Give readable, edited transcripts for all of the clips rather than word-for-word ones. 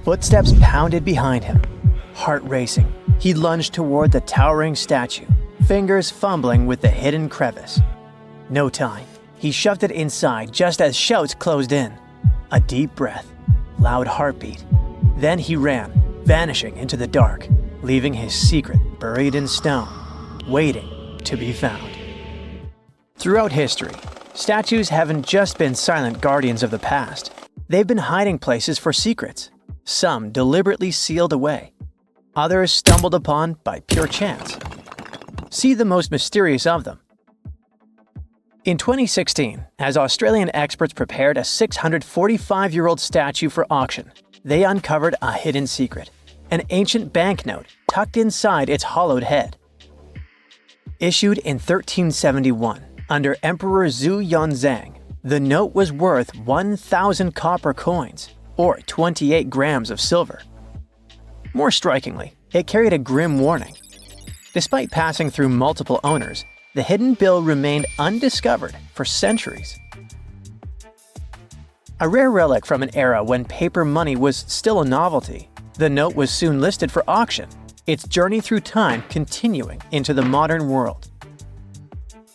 Footsteps pounded behind him. Heart racing, he lunged toward the towering statue, fingers fumbling with the hidden crevice. No time. He shoved it inside just as shouts closed in. A deep breath, loud heartbeat. Then he ran, vanishing into the dark, leaving his secret buried in stone, waiting to be found. Throughout history, statues haven't just been silent guardians of the past. They've been hiding places for secrets, some deliberately sealed away, others stumbled upon by pure chance. See the most mysterious of them. In 2016, as Australian experts prepared a 645-year-old statue for auction, they uncovered a hidden secret, an ancient banknote tucked inside its hollowed head. Issued in 1371 under Emperor Zhu Yonzang, the note was worth 1,000 copper coins, or 28 grams of silver. More strikingly, it carried a grim warning. Despite passing through multiple owners, the hidden bill remained undiscovered for centuries. A rare relic from an era when paper money was still a novelty, the note was soon listed for auction, its journey through time continuing into the modern world.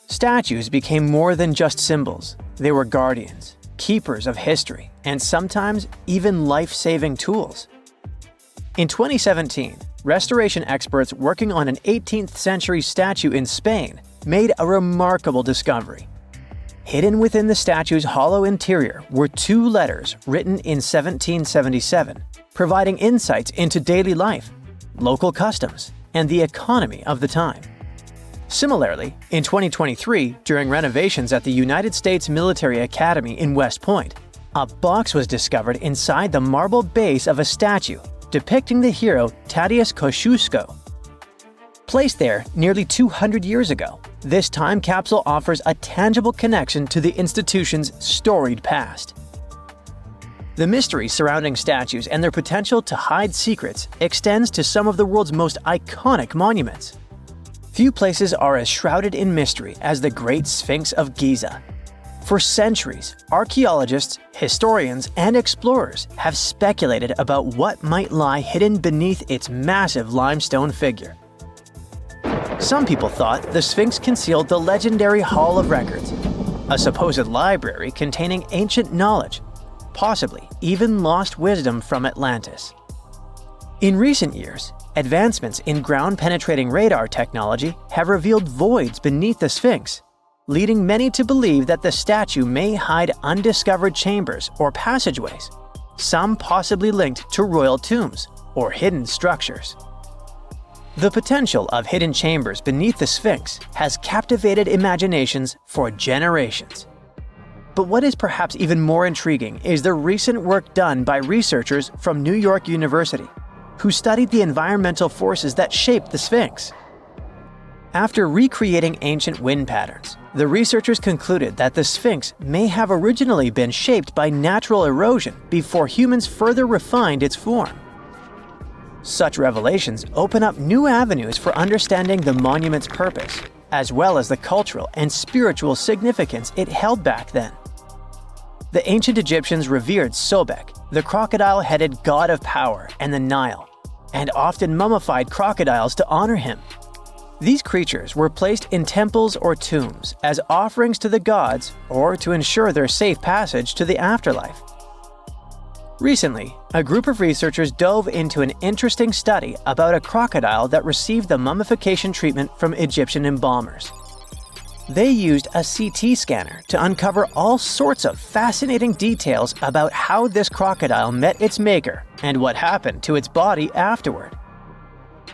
Statues became more than just symbols. They were guardians, keepers of history, and sometimes even life-saving tools. In 2017, restoration experts working on an 18th century statue in Spain made a remarkable discovery. Hidden within the statue's hollow interior were 2 letters written in 1777, providing insights into daily life, local customs, and the economy of the time. Similarly, in 2023, during renovations at the United States Military Academy in West Point, a box was discovered inside the marble base of a statue depicting the hero Tadeusz Kosciuszko. Placed there nearly 200 years ago, this time capsule offers a tangible connection to the institution's storied past. The mystery surrounding statues and their potential to hide secrets extends to some of the world's most iconic monuments. Few places are as shrouded in mystery as the Great Sphinx of Giza. For centuries, archaeologists, historians, and explorers have speculated about what might lie hidden beneath its massive limestone figure. Some people thought the Sphinx concealed the legendary Hall of Records, a supposed library containing ancient knowledge, possibly even lost wisdom from Atlantis. In recent years, advancements in ground-penetrating radar technology have revealed voids beneath the Sphinx, leading many to believe that the statue may hide undiscovered chambers or passageways, some possibly linked to royal tombs or hidden structures. The potential of hidden chambers beneath the Sphinx has captivated imaginations for generations. But what is perhaps even more intriguing is the recent work done by researchers from New York University, who studied the environmental forces that shaped the Sphinx. After recreating ancient wind patterns, the researchers concluded that the Sphinx may have originally been shaped by natural erosion before humans further refined its form. Such revelations open up new avenues for understanding the monument's purpose, as well as the cultural and spiritual significance it held back then. The ancient Egyptians revered Sobek, the crocodile-headed god of power and the Nile, and often mummified crocodiles to honor him. These creatures were placed in temples or tombs as offerings to the gods or to ensure their safe passage to the afterlife. Recently, a group of researchers dove into an interesting study about a crocodile that received the mummification treatment from Egyptian embalmers. They used a CT scanner to uncover all sorts of fascinating details about how this crocodile met its maker and what happened to its body afterward.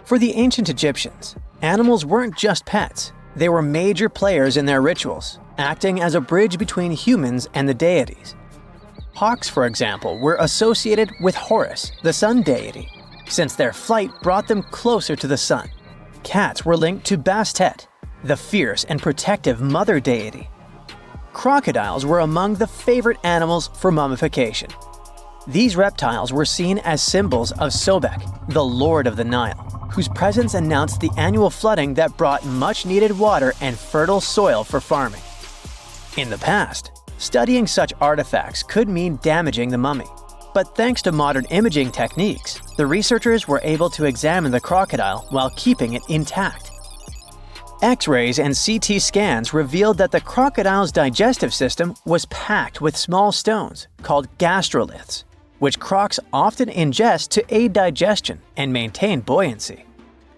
For the ancient Egyptians, animals weren't just pets, they were major players in their rituals, acting as a bridge between humans and the deities. Hawks, for example, were associated with Horus, the sun deity, since their flight brought them closer to the sun. Cats were linked to Bastet, the fierce and protective mother deity. Crocodiles were among the favorite animals for mummification. These reptiles were seen as symbols of Sobek, the lord of the Nile, whose presence announced the annual flooding that brought much-needed water and fertile soil for farming. In the past, studying such artifacts could mean damaging the mummy. But thanks to modern imaging techniques, the researchers were able to examine the crocodile while keeping it intact. X-rays and CT scans revealed that the crocodile's digestive system was packed with small stones called gastroliths, which crocs often ingest to aid digestion and maintain buoyancy.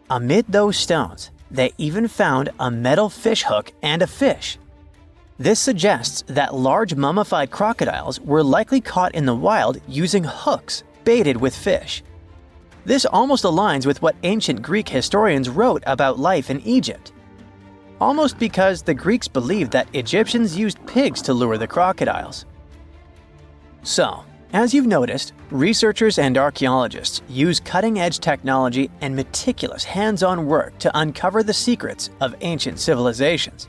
Amid those stones, they even found a metal fish hook and a fish. This suggests that large mummified crocodiles were likely caught in the wild using hooks baited with fish. This almost aligns with what ancient Greek historians wrote about life in Egypt. Almost because the Greeks believed that Egyptians used pigs to lure the crocodiles. So, as you've noticed, researchers and archaeologists use cutting-edge technology and meticulous hands-on work to uncover the secrets of ancient civilizations.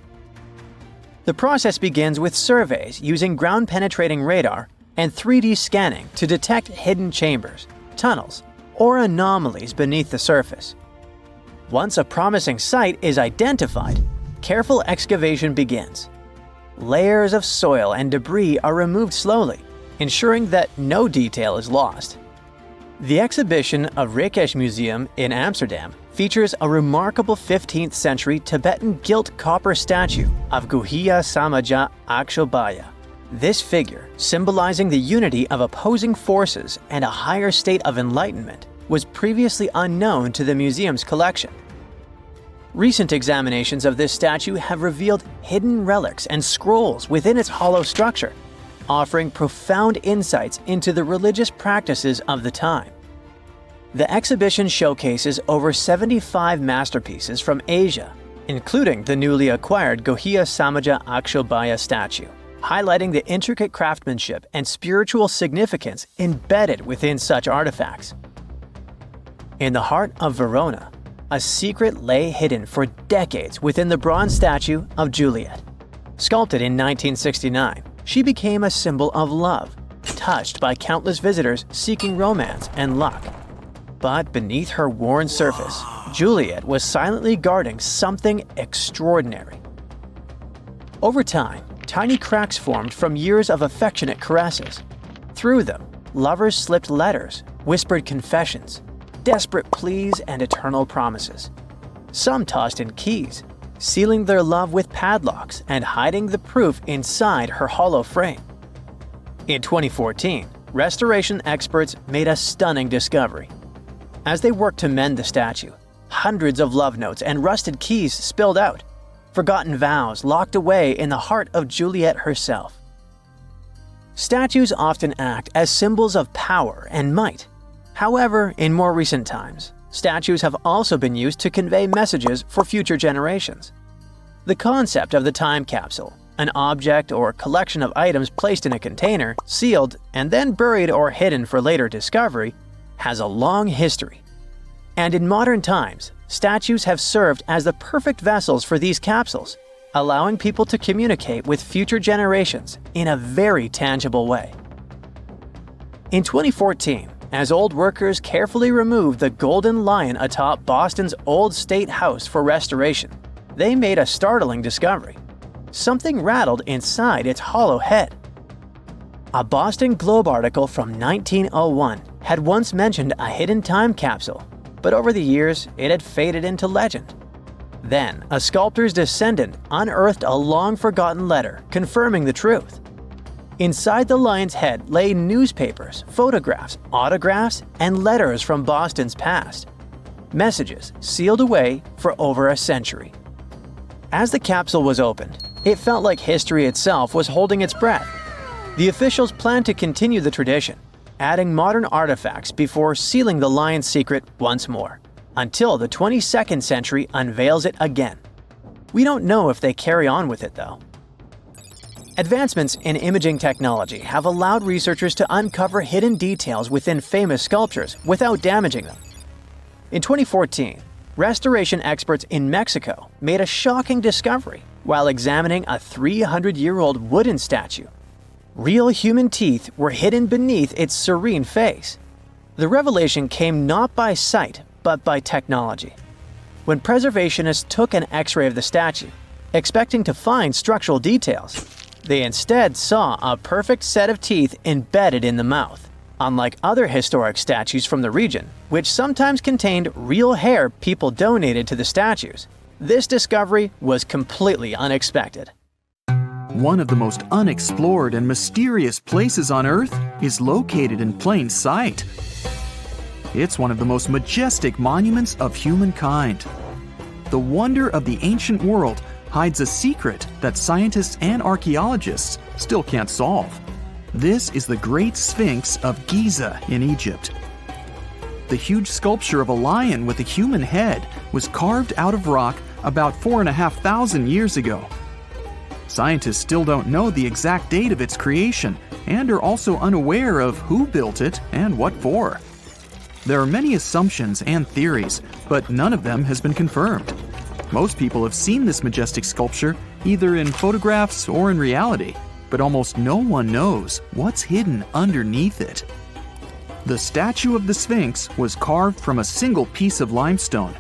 The process begins with surveys using ground-penetrating radar and 3D scanning to detect hidden chambers, tunnels, or anomalies beneath the surface. Once a promising site is identified, careful excavation begins. Layers of soil and debris are removed slowly, ensuring that no detail is lost. The exhibition of Rijksmuseum in Amsterdam features a remarkable 15th century Tibetan gilt copper statue of Guhya Samaja Akshobhya. This figure, symbolizing the unity of opposing forces and a higher state of enlightenment, was previously unknown to the museum's collection. Recent examinations of this statue have revealed hidden relics and scrolls within its hollow structure, offering profound insights into the religious practices of the time. The exhibition showcases over 75 masterpieces from Asia, including the newly acquired Guhya Samaja Akshobhya statue, highlighting the intricate craftsmanship and spiritual significance embedded within such artifacts. In the heart of Verona, a secret lay hidden for decades within the bronze statue of Juliet. Sculpted in 1969, she became a symbol of love, touched by countless visitors seeking romance and luck. But beneath her worn surface, Juliet was silently guarding something extraordinary. Over time, tiny cracks formed from years of affectionate caresses. Through them, lovers slipped letters, whispered confessions, desperate pleas, and eternal promises. Some tossed in keys, sealing their love with padlocks and hiding the proof inside her hollow frame. In 2014, restoration experts made a stunning discovery. As they worked to mend the statue, hundreds of love notes and rusted keys spilled out, forgotten vows locked away in the heart of Juliet herself. Statues often act as symbols of power and might. However, in more recent times, statues have also been used to convey messages for future generations. The concept of the time capsule, an object or collection of items placed in a container, sealed, and then buried or hidden for later discovery, has a long history. And in modern times, statues have served as the perfect vessels for these capsules, allowing people to communicate with future generations in a very tangible way. In 2014, as old workers carefully removed the golden lion atop Boston's Old State House for restoration, they made a startling discovery. Something rattled inside its hollow head. A Boston Globe article from 1901 had once mentioned a hidden time capsule, but over the years it had faded into legend. Then, a sculptor's descendant unearthed a long-forgotten letter confirming the truth. Inside the lion's head lay newspapers, photographs, autographs, and letters from Boston's past. Messages sealed away for over a century. As the capsule was opened, it felt like history itself was holding its breath. The officials planned to continue the tradition, adding modern artifacts before sealing the lion's secret once more, until the 22nd century unveils it again. We don't know if they carry on with it, though. Advancements in imaging technology have allowed researchers to uncover hidden details within famous sculptures without damaging them. In 2014, restoration experts in Mexico made a shocking discovery while examining a 300-year-old wooden statue. Real human teeth were hidden beneath its serene face. The revelation came not by sight, but by technology. When preservationists took an X-ray of the statue, expecting to find structural details, they instead saw a perfect set of teeth embedded in the mouth. unlike other historic statues from the region, which sometimes contained real hair people donated to the statues. This discovery was completely unexpected. One of the most unexplored and mysterious places on Earth is located in plain sight. It's one of the most majestic monuments of humankind. The wonder of the ancient world hides a secret that scientists and archaeologists still can't solve. This is the Great Sphinx of Giza in Egypt. The huge sculpture of a lion with a human head was carved out of rock about 4,500 years ago. Scientists still don't know the exact date of its creation and are also unaware of who built it and what for. There are many assumptions and theories, but none of them has been confirmed. Most people have seen this majestic sculpture either in photographs or in reality, but almost no one knows what's hidden underneath it. The statue of the Sphinx was carved from a single piece of limestone.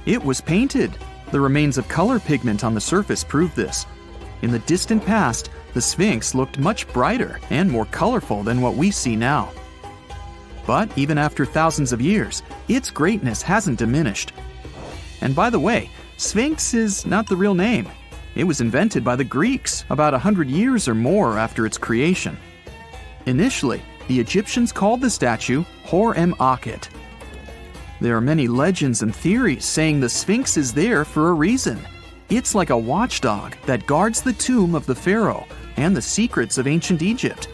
It was painted. The remains of color pigment on the surface prove this. In the distant past, the Sphinx looked much brighter and more colorful than what we see now. But even after thousands of years, its greatness hasn't diminished. And by the way, Sphinx is not the real name. It was invented by the Greeks about 100 years or more after its creation. Initially, the Egyptians called the statue Hor-em-Akhet. There are many legends and theories saying the Sphinx is there for a reason. It's like a watchdog that guards the tomb of the pharaoh and the secrets of ancient Egypt.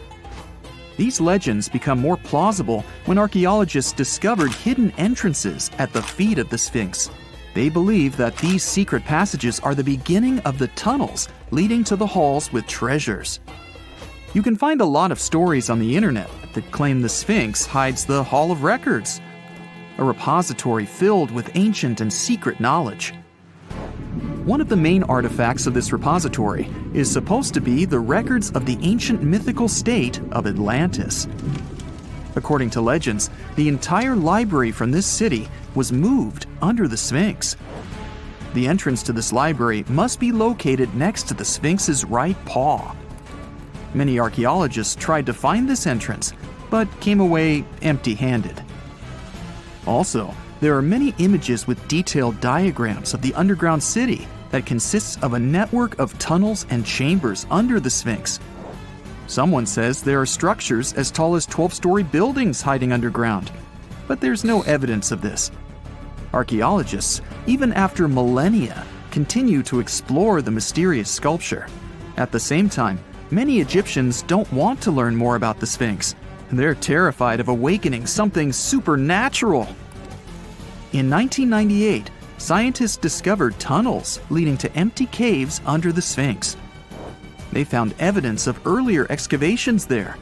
These legends become more plausible when archaeologists discovered hidden entrances at the feet of the Sphinx. They believe that these secret passages are the beginning of the tunnels leading to the halls with treasures. You can find a lot of stories on the internet that claim the Sphinx hides the Hall of Records, a repository filled with ancient and secret knowledge. One of the main artifacts of this repository is supposed to be the records of the ancient mythical state of Atlantis. According to legends, the entire library from this city was moved under the Sphinx. The entrance to this library must be located next to the Sphinx's right paw. Many archaeologists tried to find this entrance, but came away empty-handed. Also, there are many images with detailed diagrams of the underground city that consists of a network of tunnels and chambers under the Sphinx. Someone says there are structures as tall as 12-story buildings hiding underground, but there's no evidence of this. Archaeologists, even after millennia, continue to explore the mysterious sculpture. At the same time, many Egyptians don't want to learn more about the Sphinx. They're terrified of awakening something supernatural. In 1998, scientists discovered tunnels leading to empty caves under the Sphinx. They found evidence of earlier excavations there.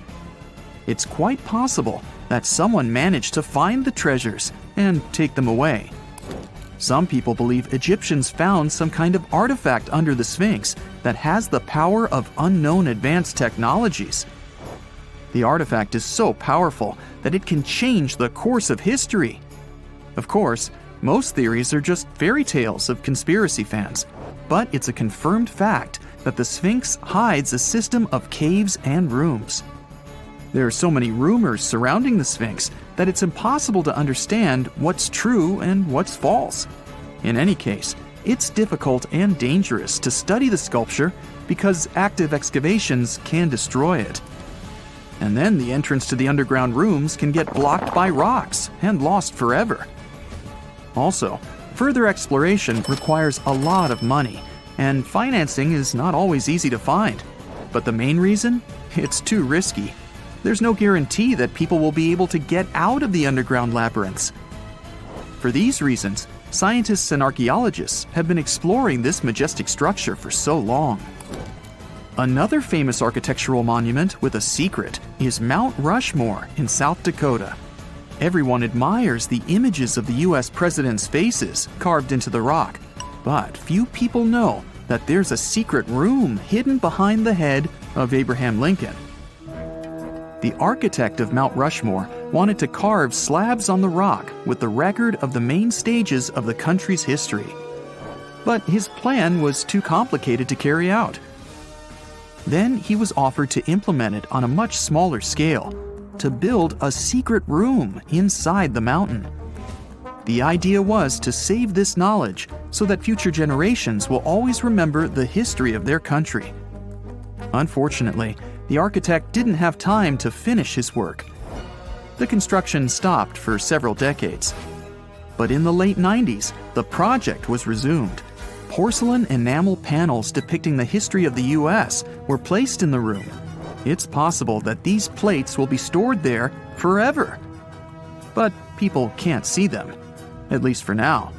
It's quite possible that someone managed to find the treasures and take them away. Some people believe Egyptians found some kind of artifact under the Sphinx that has the power of unknown advanced technologies. The artifact is so powerful that it can change the course of history. Of course, most theories are just fairy tales of conspiracy fans, but it's a confirmed fact that the Sphinx hides a system of caves and rooms. There are so many rumors surrounding the Sphinx that it's impossible to understand what's true and what's false. In any case, it's difficult and dangerous to study the sculpture because active excavations can destroy it. And then the entrance to the underground rooms can get blocked by rocks and lost forever. Also, further exploration requires a lot of money, and financing is not always easy to find. But the main reason? It's too risky. There's no guarantee that people will be able to get out of the underground labyrinths. For these reasons, scientists and archaeologists have been exploring this majestic structure for so long. Another famous architectural monument with a secret is Mount Rushmore in South Dakota. Everyone admires the images of the US presidents' faces carved into the rock, but few people know that there's a secret room hidden behind the head of Abraham Lincoln. The architect of Mount Rushmore wanted to carve slabs on the rock with the record of the main stages of the country's history. But his plan was too complicated to carry out. Then he was offered to implement it on a much smaller scale. to build a secret room inside the mountain. The idea was to save this knowledge so that future generations will always remember the history of their country. Unfortunately, the architect didn't have time to finish his work. The construction stopped for several decades. But in the late 90s, the project was resumed. Porcelain enamel panels depicting the history of the US were placed in the room. It's possible that these plates will be stored there forever. But people can't see them, at least for now.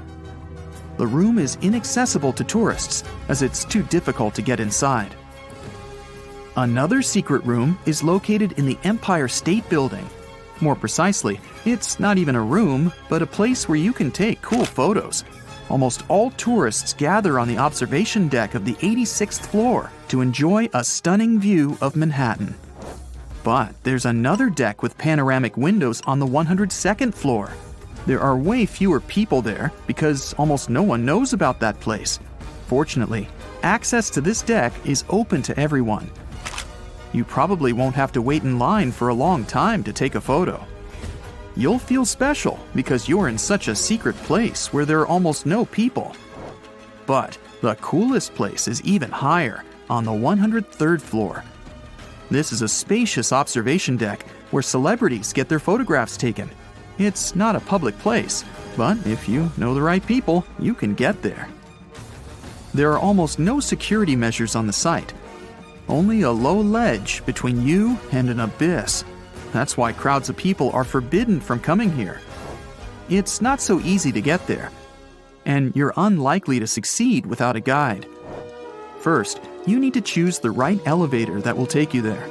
The room is inaccessible to tourists as it's too difficult to get inside. Another secret room is located in the Empire State Building. More precisely, it's not even a room, but a place where you can take cool photos. Almost all tourists gather on the observation deck of the 86th floor to enjoy a stunning view of Manhattan. But there's another deck with panoramic windows on the 102nd floor. There are way fewer people there because almost no one knows about that place. Fortunately, access to this deck is open to everyone. You probably won't have to wait in line for a long time to take a photo. You'll feel special because you're in such a secret place where there are almost no people. But the coolest place is even higher, on the 103rd floor. This is a spacious observation deck where celebrities get their photographs taken. It's not a public place, but if you know the right people, you can get there. There are almost no security measures on the site. Only a low ledge between you and an abyss. That's why crowds of people are forbidden from coming here. It's not so easy to get there, and you're unlikely to succeed without a guide. First, you need to choose the right elevator that will take you there.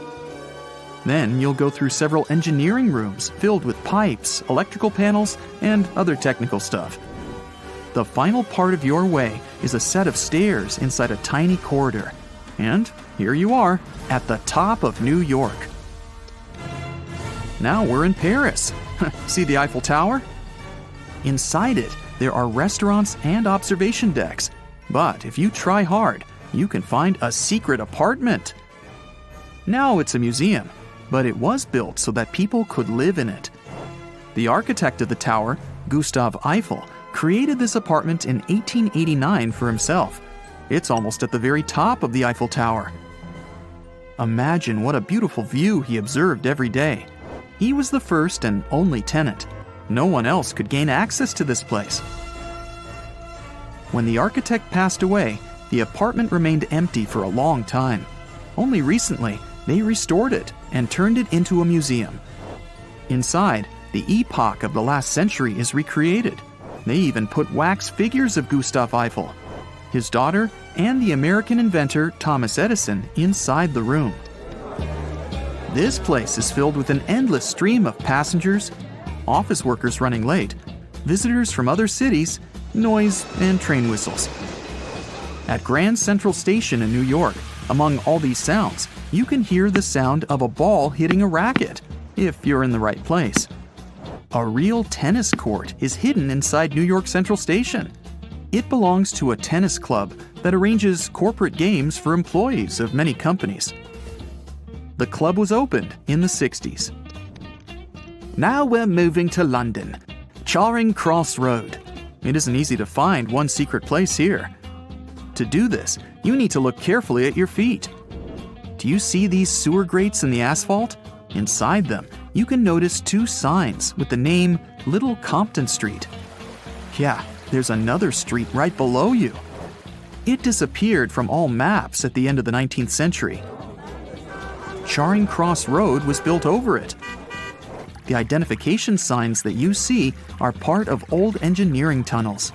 Then you'll go through several engineering rooms filled with pipes, electrical panels, and other technical stuff. The final part of your way is a set of stairs inside a tiny corridor. And here you are, at the top of New York. Now we're in Paris. See the Eiffel Tower? Inside it, there are restaurants and observation decks. But if you try hard, you can find a secret apartment. Now it's a museum, but it was built so that people could live in it. The architect of the tower, Gustav Eiffel, created this apartment in 1889 for himself. It's almost at the very top of the Eiffel Tower. Imagine what a beautiful view he observed every day. He was the first and only tenant. No one else could gain access to this place. When the architect passed away, the apartment remained empty for a long time. Only recently, they restored it and turned it into a museum. Inside, the epoch of the last century is recreated. They even put wax figures of Gustav Eiffel, his daughter, and the American inventor Thomas Edison inside the room. This place is filled with an endless stream of passengers, office workers running late, visitors from other cities, noise, and train whistles. At Grand Central Station in New York, among all these sounds, you can hear the sound of a ball hitting a racket, if you're in the right place. A real tennis court is hidden inside New York Central Station. It belongs to a tennis club that arranges corporate games for employees of many companies. The club was opened in the 60s. Now we're moving to London, Charing Cross Road. It isn't easy to find one secret place here. To do this, you need to look carefully at your feet. Do you see these sewer grates in the asphalt? Inside them, you can notice two signs with the name Little Compton Street. Yeah, there's another street right below you. It disappeared from all maps at the end of the 19th century. Charing Cross Road was built over it. The identification signs that you see are part of old engineering tunnels.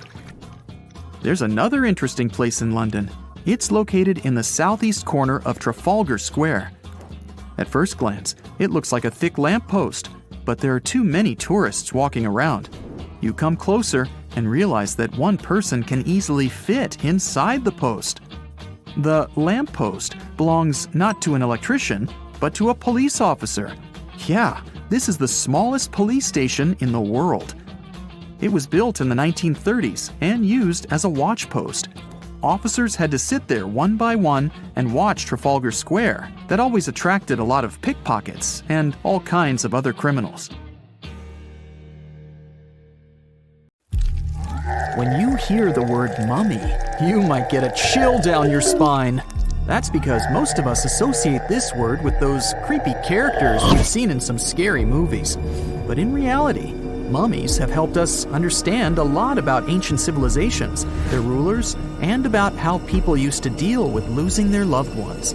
There's another interesting place in London. It's located in the southeast corner of Trafalgar Square. At first glance, it looks like a thick lamppost, but there are too many tourists walking around. You come closer and realize that one person can easily fit inside the post. The lamppost belongs not to an electrician, but to a police officer. Yeah, this is the smallest police station in the world. It was built in the 1930s and used as a watch post. officers had to sit there one by one and watch Trafalgar Square. That always attracted a lot of pickpockets and all kinds of other criminals. When you hear the word mummy, you might get a chill down your spine. That's because most of us associate this word with those creepy characters we've seen in some scary movies. But in reality, mummies have helped us understand a lot about ancient civilizations, their rulers, and about how people used to deal with losing their loved ones.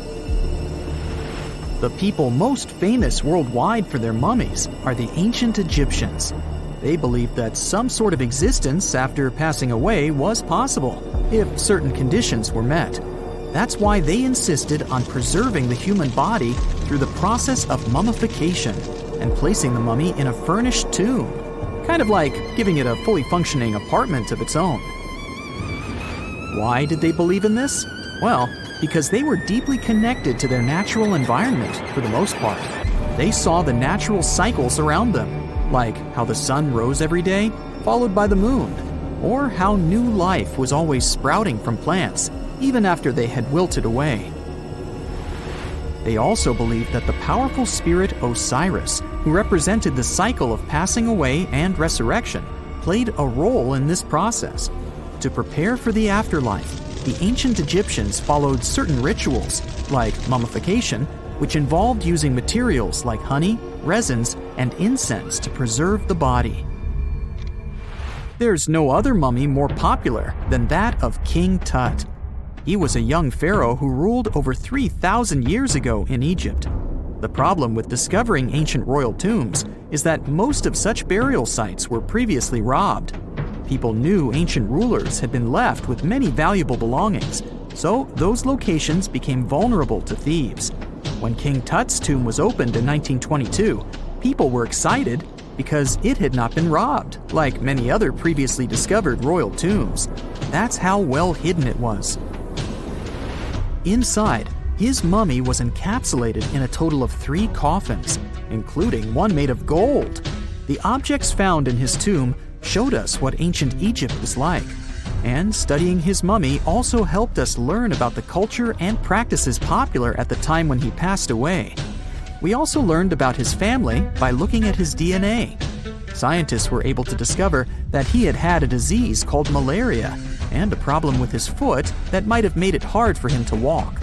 The people most famous worldwide for their mummies are the ancient Egyptians. They believed that some sort of existence after passing away was possible, if certain conditions were met. That's why they insisted on preserving the human body through the process of mummification and placing the mummy in a furnished tomb, kind of like giving it a fully functioning apartment of its own. Why did they believe in this? Well, because they were deeply connected to their natural environment for the most part. They saw the natural cycles around them, like how the sun rose every day, followed by the moon, or how new life was always sprouting from plants, even after they had wilted away. They also believed that the powerful spirit Osiris, who represented the cycle of passing away and resurrection, played a role in this process. To prepare for the afterlife, the ancient Egyptians followed certain rituals, like mummification, which involved using materials like honey, resins, and incense to preserve the body. There's no other mummy more popular than that of King Tut. He was a young pharaoh who ruled over 3,000 years ago in Egypt. The problem with discovering ancient royal tombs is that most of such burial sites were previously robbed. People knew ancient rulers had been left with many valuable belongings, so those locations became vulnerable to thieves. When King Tut's tomb was opened in 1922, people were excited because it had not been robbed, like many other previously discovered royal tombs. That's how well hidden it was. Inside, his mummy was encapsulated in a total of 3 coffins, including one made of gold. The objects found in his tomb showed us what ancient Egypt was like, and studying his mummy also helped us learn about the culture and practices popular at the time when he passed away. We also learned about his family by looking at his DNA. Scientists were able to discover that he had had a disease called malaria and a problem with his foot that might have made it hard for him to walk.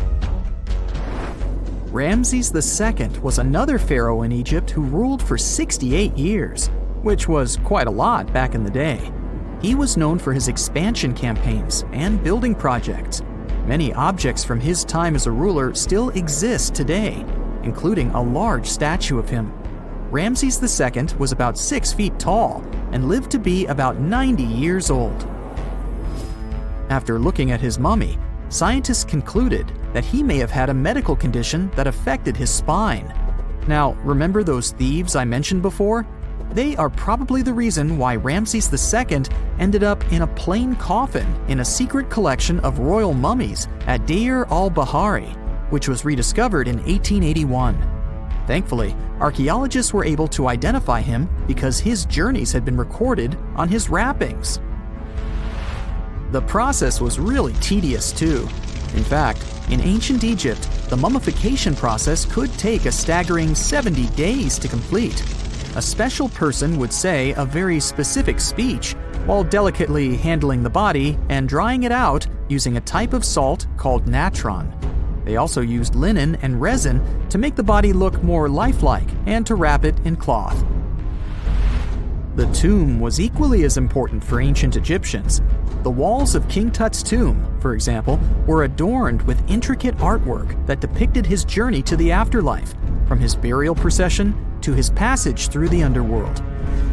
Ramses II was another pharaoh in Egypt who ruled for 68 years, which was quite a lot back in the day. He was known for his expansion campaigns and building projects. Many objects from his time as a ruler still exist today, including a large statue of him. Ramses II was about 6 feet tall and lived to be about 90 years old. After looking at his mummy, scientists concluded that he may have had a medical condition that affected his spine. Now, remember those thieves I mentioned before? They are probably the reason why Ramses II ended up in a plain coffin in a secret collection of royal mummies at Deir al-Bahari, which was rediscovered in 1881. Thankfully, archaeologists were able to identify him because his journeys had been recorded on his wrappings. The process was really tedious too. In fact, in ancient Egypt, the mummification process could take a staggering 70 days to complete. A special person would say a very specific speech while delicately handling the body and drying it out using a type of salt called natron. They also used linen and resin to make the body look more lifelike and to wrap it in cloth. The tomb was equally as important for ancient Egyptians. The walls of King Tut's tomb, for example, were adorned with intricate artwork that depicted his journey to the afterlife, from his burial procession to his passage through the underworld.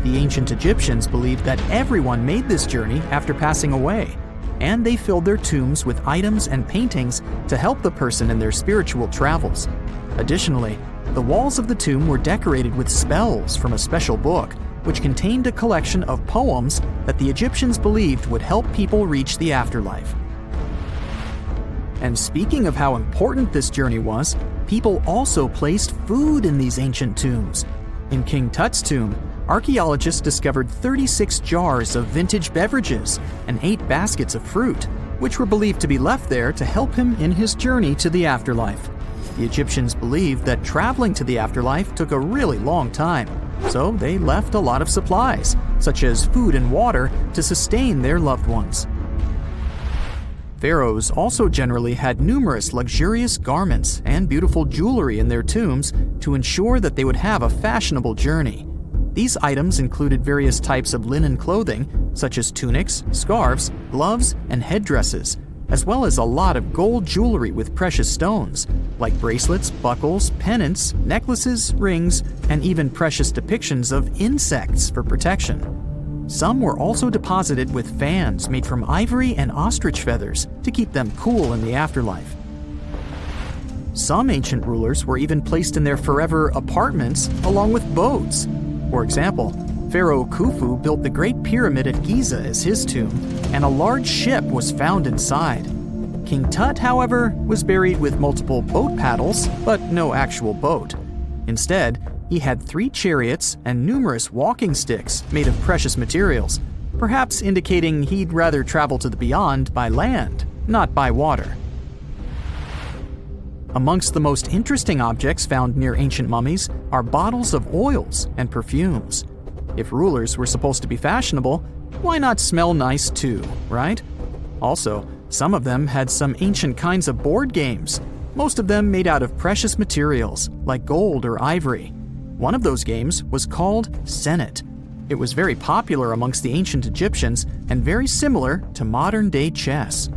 The ancient Egyptians believed that everyone made this journey after passing away, and they filled their tombs with items and paintings to help the person in their spiritual travels. Additionally, the walls of the tomb were decorated with spells from a special book, which contained a collection of poems that the Egyptians believed would help people reach the afterlife. And speaking of how important this journey was, people also placed food in these ancient tombs. In King Tut's tomb, archaeologists discovered 36 jars of vintage beverages and 8 baskets of fruit. which were believed to be left there to help him in his journey to the afterlife. The Egyptians believed that traveling to the afterlife took a really long time, so they left a lot of supplies, such as food and water, to sustain their loved ones. Pharaohs also generally had numerous luxurious garments and beautiful jewelry in their tombs to ensure that they would have a fashionable journey. These items included various types of linen clothing, such as tunics, scarves, gloves, and headdresses, as well as a lot of gold jewelry with precious stones, like bracelets, buckles, pendants, necklaces, rings, and even precious depictions of insects for protection. Some were also deposited with fans made from ivory and ostrich feathers to keep them cool in the afterlife. Some ancient rulers were even placed in their forever apartments along with boats. For example, Pharaoh Khufu built the Great Pyramid at Giza as his tomb, and a large ship was found inside. King Tut, however, was buried with multiple boat paddles, but no actual boat. Instead, he had 3 chariots and numerous walking sticks made of precious materials, perhaps indicating he'd rather travel to the beyond by land, not by water. Amongst the most interesting objects found near ancient mummies are bottles of oils and perfumes. If rulers were supposed to be fashionable, why not smell nice too, right? Also, some of them had some ancient kinds of board games, most of them made out of precious materials like gold or ivory. One of those games was called Senet. It was very popular amongst the ancient Egyptians and very similar to modern-day chess.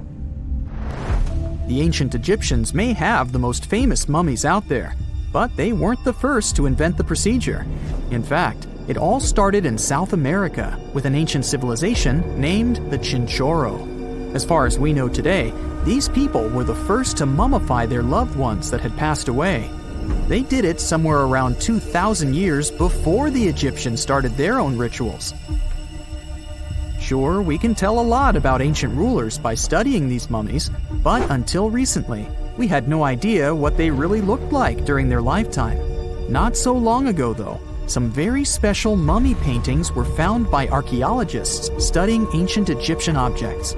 The ancient Egyptians may have the most famous mummies out there, but they weren't the first to invent the procedure. In fact, it all started in South America with an ancient civilization named the Chinchorro. As far as we know today, these people were the first to mummify their loved ones that had passed away. They did it somewhere around 2,000 years before the Egyptians started their own rituals. Sure, we can tell a lot about ancient rulers by studying these mummies, but until recently, we had no idea what they really looked like during their lifetime. Not so long ago, though, some very special mummy paintings were found by archaeologists studying ancient Egyptian objects.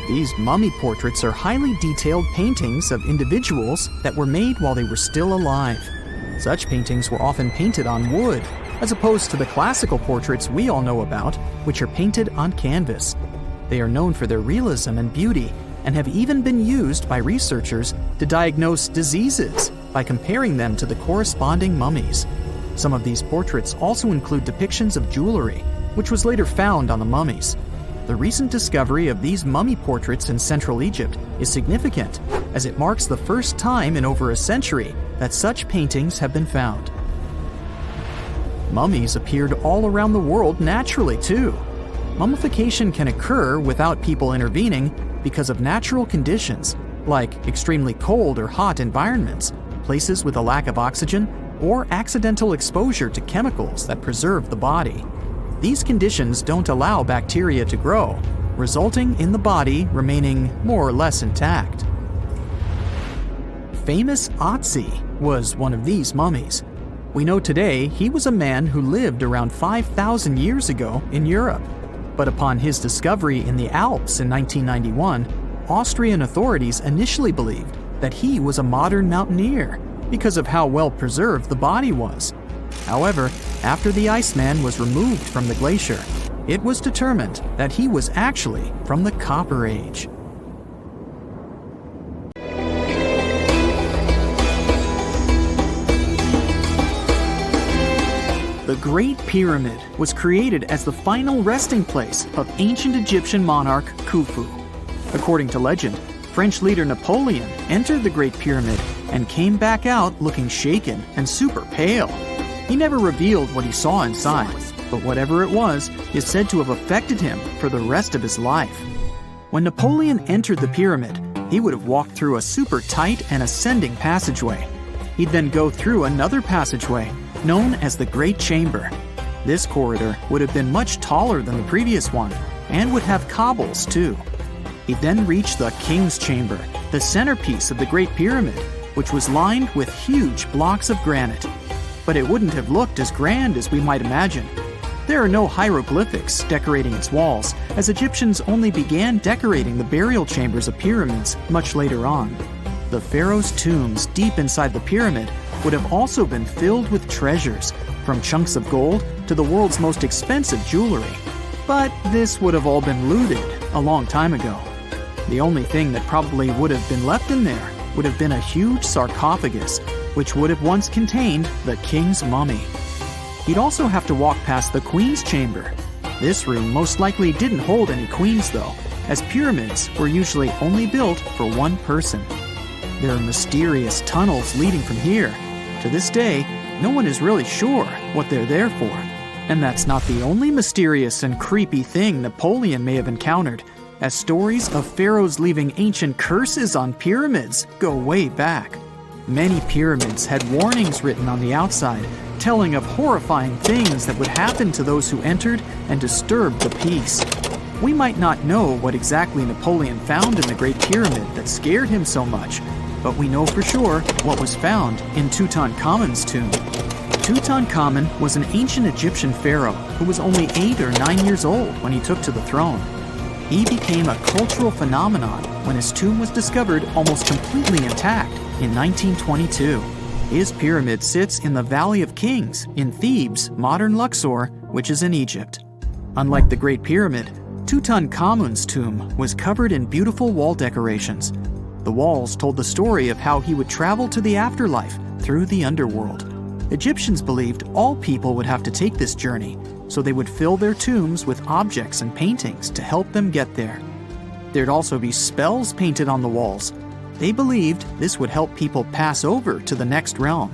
These mummy portraits are highly detailed paintings of individuals that were made while they were still alive. Such paintings were often painted on wood, as opposed to the classical portraits we all know about, which are painted on canvas. They are known for their realism and beauty, and have even been used by researchers to diagnose diseases by comparing them to the corresponding mummies. Some of these portraits also include depictions of jewelry, which was later found on the mummies. The recent discovery of these mummy portraits in Central Egypt is significant, as it marks the first time in over a century that such paintings have been found. Mummies appeared all around the world naturally, too. Mummification can occur without people intervening because of natural conditions, like extremely cold or hot environments, places with a lack of oxygen, or accidental exposure to chemicals that preserve the body. These conditions don't allow bacteria to grow, resulting in the body remaining more or less intact. Famous Otzi was one of these mummies. We know today he was a man who lived around 5,000 years ago in Europe. But upon his discovery in the Alps in 1991, Austrian authorities initially believed that he was a modern mountaineer because of how well preserved the body was. However, after the Iceman was removed from the glacier, it was determined that he was actually from the Copper Age. The Great Pyramid was created as the final resting place of ancient Egyptian monarch Khufu. According to legend, French leader Napoleon entered the Great Pyramid and came back out looking shaken and super pale. He never revealed what he saw inside, but whatever it was is said to have affected him for the rest of his life. When Napoleon entered the pyramid, he would have walked through a super tight and ascending passageway. He'd then go through another passageway, known as the Great Chamber. This corridor would have been much taller than the previous one, and would have cobbles too. He'd then reach the King's Chamber, the centerpiece of the Great Pyramid, which was lined with huge blocks of granite. But it wouldn't have looked as grand as we might imagine. There are no hieroglyphics decorating its walls, as Egyptians only began decorating the burial chambers of pyramids much later on. The pharaoh's tombs deep inside the pyramid would have also been filled with treasures, from chunks of gold to the world's most expensive jewelry. But this would have all been looted a long time ago. The only thing that probably would have been left in there would have been a huge sarcophagus, which would have once contained the king's mummy. He'd also have to walk past the queen's chamber. This room most likely didn't hold any queens though, as pyramids were usually only built for one person. There are mysterious tunnels leading from here. To this day, no one is really sure what they're there for. And that's not the only mysterious and creepy thing Napoleon may have encountered, as stories of pharaohs leaving ancient curses on pyramids go way back. Many pyramids had warnings written on the outside, telling of horrifying things that would happen to those who entered and disturbed the peace. We might not know what exactly Napoleon found in the Great Pyramid that scared him so much, but we know for sure what was found in Tutankhamun's tomb. Tutankhamun was an ancient Egyptian pharaoh who was only 8 or 9 years old when he took to the throne. He became a cultural phenomenon when his tomb was discovered almost completely intact in 1922. His pyramid sits in the Valley of Kings in Thebes, modern Luxor, which is in Egypt. Unlike the Great Pyramid, Tutankhamun's tomb was covered in beautiful wall decorations. The walls told the story of how he would travel to the afterlife through the underworld. Egyptians believed all people would have to take this journey, so they would fill their tombs with objects and paintings to help them get there. There'd also be spells painted on the walls. They believed this would help people pass over to the next realm.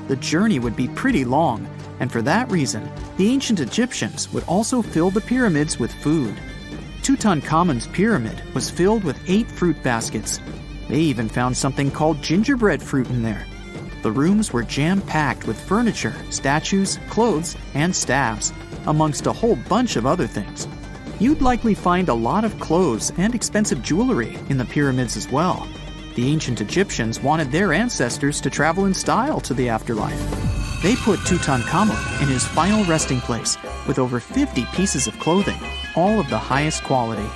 The journey would be pretty long, and for that reason, the ancient Egyptians would also fill the pyramids with food. Tutankhamun's pyramid was filled with 8 fruit baskets. They even found something called gingerbread fruit in there. The rooms were jam-packed with furniture, statues, clothes, and staffs, amongst a whole bunch of other things. You'd likely find a lot of clothes and expensive jewelry in the pyramids as well. The ancient Egyptians wanted their ancestors to travel in style to the afterlife. They put Tutankhamun in his final resting place with over 50 pieces of clothing, all of the highest quality.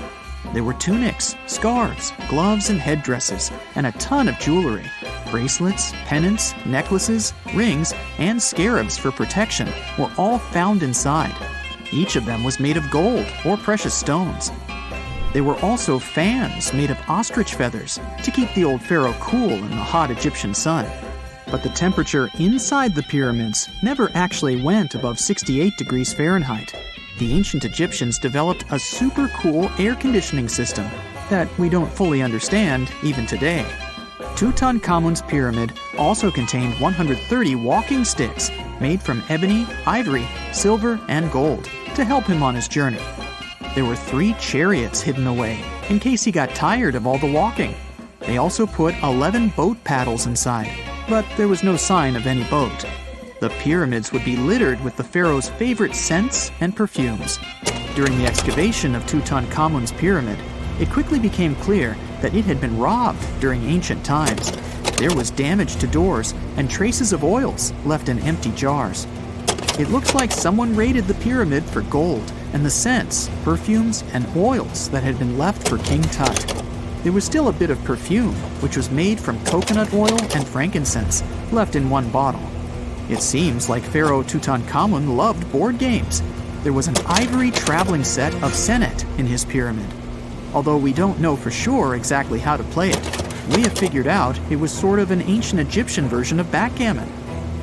There were tunics, scarves, gloves, and headdresses, and a ton of jewelry. Bracelets, pendants, necklaces, rings, and scarabs for protection were all found inside. Each of them was made of gold or precious stones. There were also fans made of ostrich feathers to keep the old pharaoh cool in the hot Egyptian sun. But the temperature inside the pyramids never actually went above 68 degrees Fahrenheit. The ancient Egyptians developed a super cool air conditioning system that we don't fully understand even today. Tutankhamun's pyramid also contained 130 walking sticks made from ebony, ivory, silver, and gold to help him on his journey. There were 3 chariots hidden away in case he got tired of all the walking. They also put 11 boat paddles inside, but there was no sign of any boat. The pyramids would be littered with the pharaoh's favorite scents and perfumes. During the excavation of Tutankhamun's pyramid, it quickly became clear that it had been robbed during ancient times. There was damage to doors and traces of oils left in empty jars. It looks like someone raided the pyramid for gold and the scents, perfumes, and oils that had been left for King Tut. There was still a bit of perfume, which was made from coconut oil and frankincense, left in one bottle. It seems like Pharaoh Tutankhamun loved board games. There was an ivory traveling set of Senet in his pyramid. Although we don't know for sure exactly how to play it, we have figured out it was sort of an ancient Egyptian version of backgammon.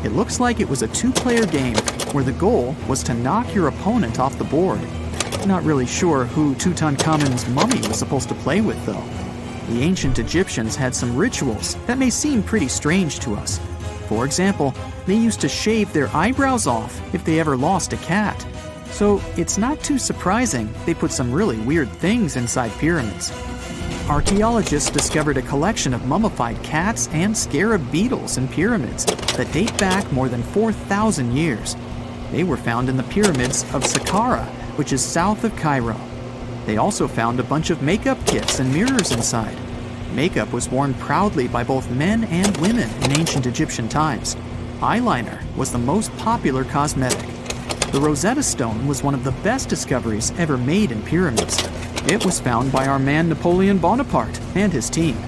It looks like it was a 2-player game where the goal was to knock your opponent off the board. Not really sure who Tutankhamun's mummy was supposed to play with though. The ancient Egyptians had some rituals that may seem pretty strange to us. For example, they used to shave their eyebrows off if they ever lost a cat. So it's not too surprising they put some really weird things inside pyramids. Archaeologists discovered a collection of mummified cats and scarab beetles in pyramids that date back more than 4,000 years. They were found in the pyramids of Saqqara, which is south of Cairo. They also found a bunch of makeup kits and mirrors inside. Makeup was worn proudly by both men and women in ancient Egyptian times. Eyeliner was the most popular cosmetic. The Rosetta Stone was one of the best discoveries ever made in pyramids. It was found by our man Napoleon Bonaparte and his team.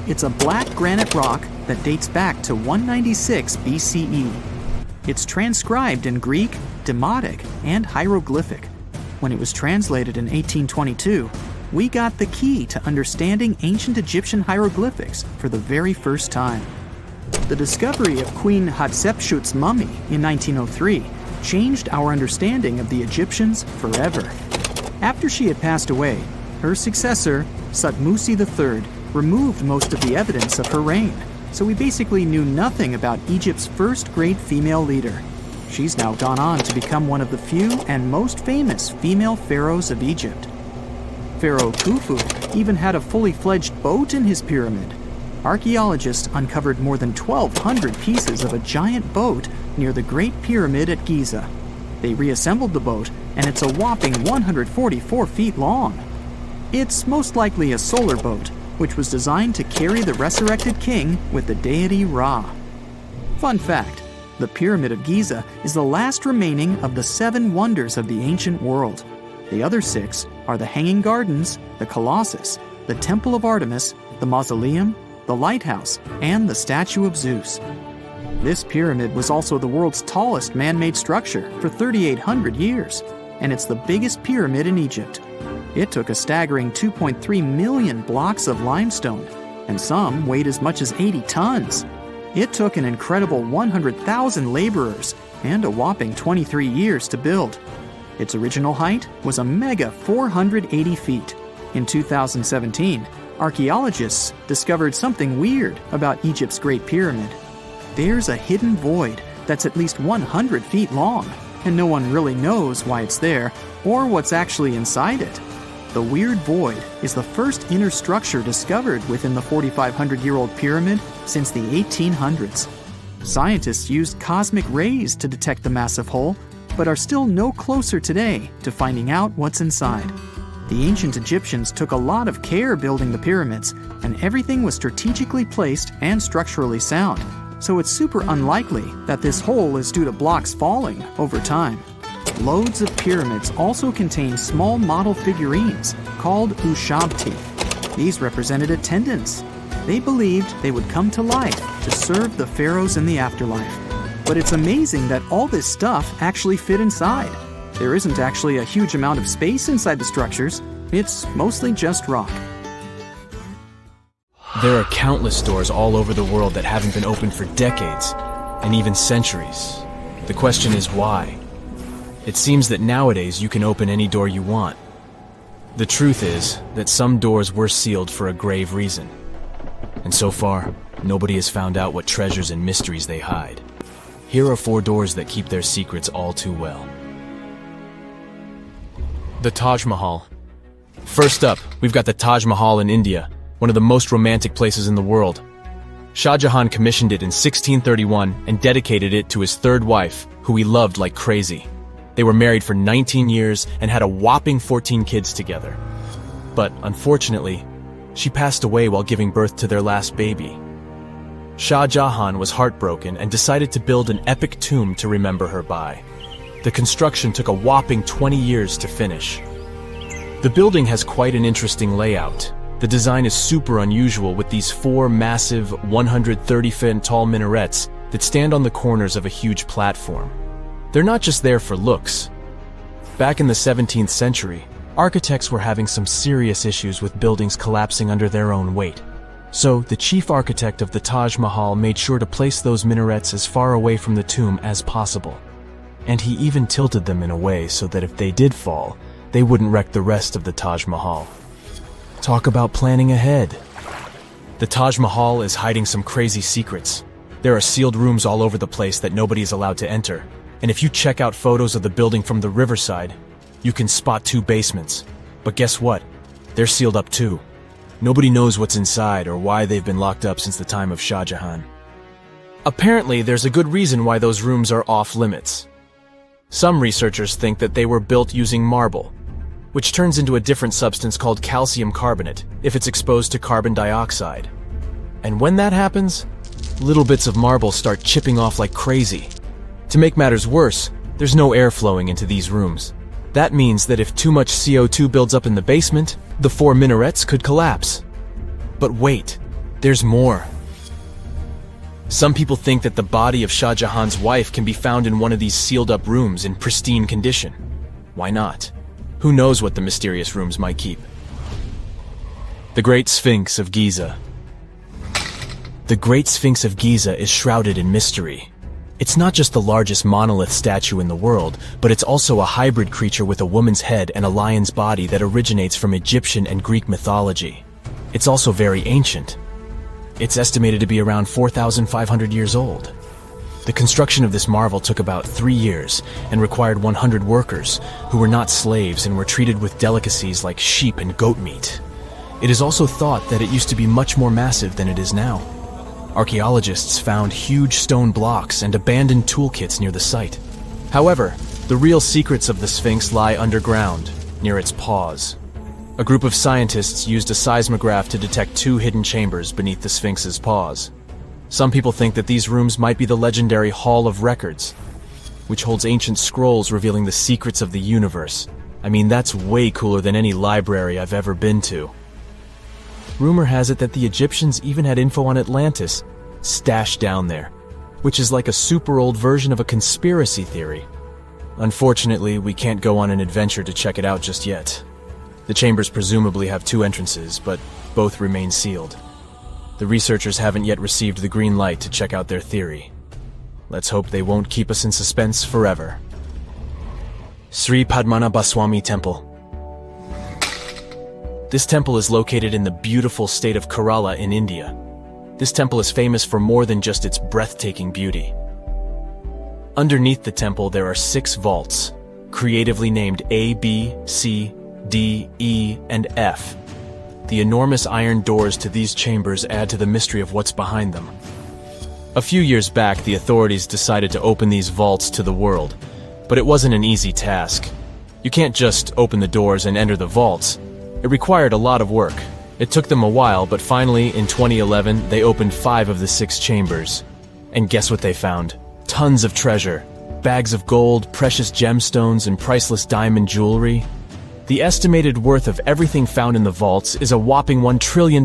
It's a black granite rock that dates back to 196 BCE. It's transcribed in Greek, Demotic, and hieroglyphic. When it was translated in 1822, we got the key to understanding ancient Egyptian hieroglyphics for the very first time. The discovery of Queen Hatshepsut's mummy in 1903 changed our understanding of the Egyptians forever. After she had passed away, her successor, Thutmose III, removed most of the evidence of her reign, so we basically knew nothing about Egypt's first great female leader. She's now gone on to become one of the few and most famous female pharaohs of Egypt. Pharaoh Khufu even had a fully fledged boat in his pyramid. Archaeologists uncovered more than 1,200 pieces of a giant boat near the Great Pyramid at Giza. They reassembled the boat, and it's a whopping 144 feet long. It's most likely a solar boat, which was designed to carry the resurrected king with the deity Ra. Fun fact, the Pyramid of Giza is the last remaining of the 7 wonders of the ancient world. The other 6 are the Hanging Gardens, the Colossus, the Temple of Artemis, the Mausoleum, the Lighthouse, and the Statue of Zeus. This pyramid was also the world's tallest man-made structure for 3,800 years, and it's the biggest pyramid in Egypt. It took a staggering 2.3 million blocks of limestone, and some weighed as much as 80 tons. It took an incredible 100,000 laborers and a whopping 23 years to build. Its original height was a mega 480 feet. In 2017, archaeologists discovered something weird about Egypt's Great Pyramid. There's a hidden void that's at least 100 feet long, and no one really knows why it's there or what's actually inside it. The weird void is the first inner structure discovered within the 4,500-year-old pyramid since the 1800s. Scientists used cosmic rays to detect the massive hole, but are still no closer today to finding out what's inside. The ancient Egyptians took a lot of care building the pyramids, and everything was strategically placed and structurally sound, so it's super unlikely that this hole is due to blocks falling over time. Loads of pyramids also contain small model figurines called ushabti. These represented attendants. They believed they would come to life to serve the pharaohs in the afterlife. But it's amazing that all this stuff actually fit inside. There isn't actually a huge amount of space inside the structures. It's mostly just rock. There are countless doors all over the world that haven't been opened for decades, and even centuries. The question is why? It seems that nowadays you can open any door you want. The truth is that some doors were sealed for a grave reason. And so far, nobody has found out what treasures and mysteries they hide. Here are 4 doors that keep their secrets all too well. The Taj Mahal. First up, we've got the Taj Mahal in India, one of the most romantic places in the world. Shah Jahan commissioned it in 1631 and dedicated it to his 3rd wife, who he loved like crazy. They were married for 19 years and had a whopping 14 kids together. But unfortunately, she passed away while giving birth to their last baby. Shah Jahan was heartbroken and decided to build an epic tomb to remember her by. The construction took a whopping 20 years to finish. The building has quite an interesting layout. The design is super unusual with these 4 massive 130-foot tall minarets that stand on the corners of a huge platform. They're not just there for looks. Back in the 17th century, architects were having some serious issues with buildings collapsing under their own weight. So, the chief architect of the Taj Mahal made sure to place those minarets as far away from the tomb as possible. And he even tilted them in a way so that if they did fall, they wouldn't wreck the rest of the Taj Mahal. Talk about planning ahead. The Taj Mahal is hiding some crazy secrets. There are sealed rooms all over the place that nobody is allowed to enter. And if you check out photos of the building from the riverside, you can spot 2 basements. But guess what? They're sealed up too. Nobody knows what's inside or why they've been locked up since the time of Shah Jahan. Apparently, there's a good reason why those rooms are off limits. Some researchers think that they were built using marble, which turns into a different substance called calcium carbonate if it's exposed to carbon dioxide. And when that happens, little bits of marble start chipping off like crazy. To make matters worse, There's no air flowing into these rooms. That means that if too much CO2 builds up in the basement, the 4 minarets could collapse. But wait, there's more. Some people think that the body of Shah Jahan's wife can be found in one of these sealed-up rooms in pristine condition. Why not? Who knows what the mysterious rooms might keep? The Great Sphinx of Giza. The Great Sphinx of Giza is shrouded in mystery. It's not just the largest monolith statue in the world, but it's also a hybrid creature with a woman's head and a lion's body that originates from Egyptian and Greek mythology. It's also very ancient. It's estimated to be around 4,500 years old. The construction of this marvel took about 3 years and required 100 workers who were not slaves and were treated with delicacies like sheep and goat meat. It is also thought that it used to be much more massive than it is now. Archaeologists found huge stone blocks and abandoned toolkits near the site. However, the real secrets of the Sphinx lie underground, near its paws. A group of scientists used a seismograph to detect 2 hidden chambers beneath the Sphinx's paws. Some people think that these rooms might be the legendary Hall of Records, which holds ancient scrolls revealing the secrets of the universe. I mean, that's way cooler than any library I've ever been to. Rumor has it that the Egyptians even had info on Atlantis stashed down there, which is like a super old version of a conspiracy theory. Unfortunately, we can't go on an adventure to check it out just yet. The chambers presumably have 2 entrances, but both remain sealed. The researchers haven't yet received the green light to check out their theory. Let's hope they won't keep us in suspense forever. Sri Padmanabhaswamy Temple. This temple is located in the beautiful state of Kerala in India. This temple is famous for more than just its breathtaking beauty. Underneath the temple there are 6 vaults, creatively named A, B, C, D, E, and F. The enormous iron doors to these chambers add to the mystery of what's behind them. A few years back, the authorities decided to open these vaults to the world, but it wasn't an easy task. You can't just open the doors and enter the vaults. It required a lot of work. It took them a while, but finally, in 2011, they opened 5 of the 6 chambers. And guess what they found? Tons of treasure. Bags of gold, precious gemstones, and priceless diamond jewelry. The estimated worth of everything found in the vaults is a whopping $1 trillion.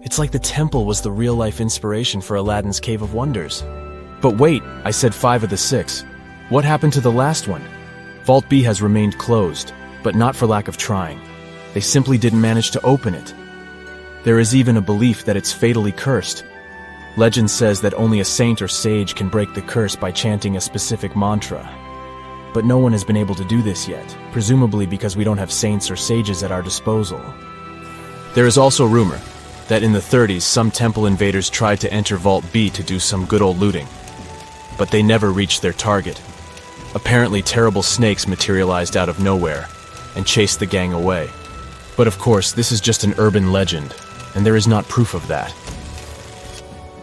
It's like the temple was the real-life inspiration for Aladdin's Cave of Wonders. But wait, I said 5 of the 6. What happened to the last one? Vault B has remained closed, but not for lack of trying. They simply didn't manage to open it. There is even a belief that it's fatally cursed. Legend says that only a saint or sage can break the curse by chanting a specific mantra. But no one has been able to do this yet, presumably because we don't have saints or sages at our disposal. There is also rumor that in the 30s some temple invaders tried to enter Vault B to do some good old looting. But they never reached their target. Apparently terrible snakes materialized out of nowhere and chased the gang away. But of course, this is just an urban legend, and there is not proof of that.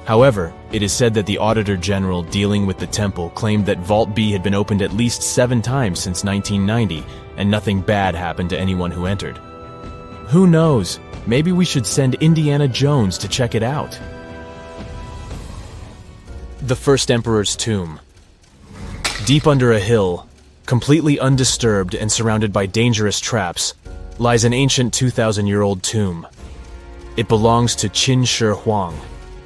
However, it is said that the Auditor General dealing with the temple claimed that Vault B had been opened at least 7 times since 1990, and nothing bad happened to anyone who entered. Who knows? Maybe we should send Indiana Jones to check it out. The First Emperor's Tomb. Deep under a hill, completely undisturbed and surrounded by dangerous traps, lies an ancient 2,000-year-old tomb. It belongs to Qin Shi Huang,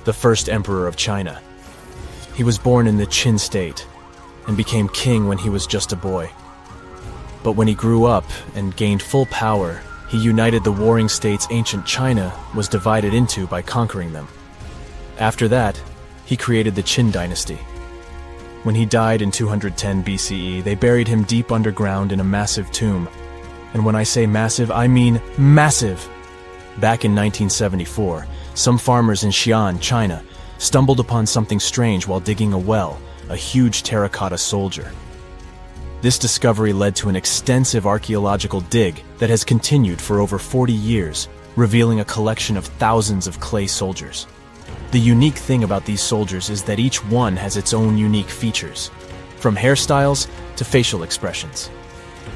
the first emperor of China. He was born in the Qin state and became king when he was just a boy. But when he grew up and gained full power, he united the warring states ancient China was divided into by conquering them. After that, he created the Qin dynasty. When he died in 210 BCE, they buried him deep underground in a massive tomb. And when I say massive, I mean massive! Back in 1974, some farmers in Xi'an, China, stumbled upon something strange while digging a well, a huge terracotta soldier. This discovery led to an extensive archaeological dig that has continued for over 40 years, revealing a collection of thousands of clay soldiers. The unique thing about these soldiers is that each one has its own unique features, from hairstyles to facial expressions.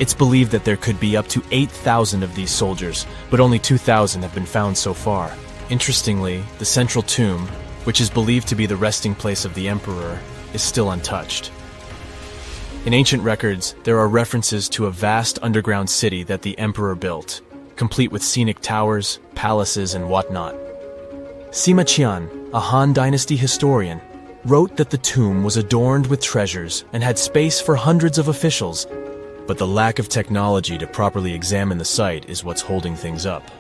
It's believed that there could be up to 8,000 of these soldiers, but only 2,000 have been found so far. Interestingly, the central tomb, which is believed to be the resting place of the emperor, is still untouched. In ancient records, there are references to a vast underground city that the emperor built, complete with scenic towers, palaces, and whatnot. Sima Qian, a Han Dynasty historian, wrote that the tomb was adorned with treasures and had space for hundreds of officials, but the lack of technology to properly examine the site is what's holding things up.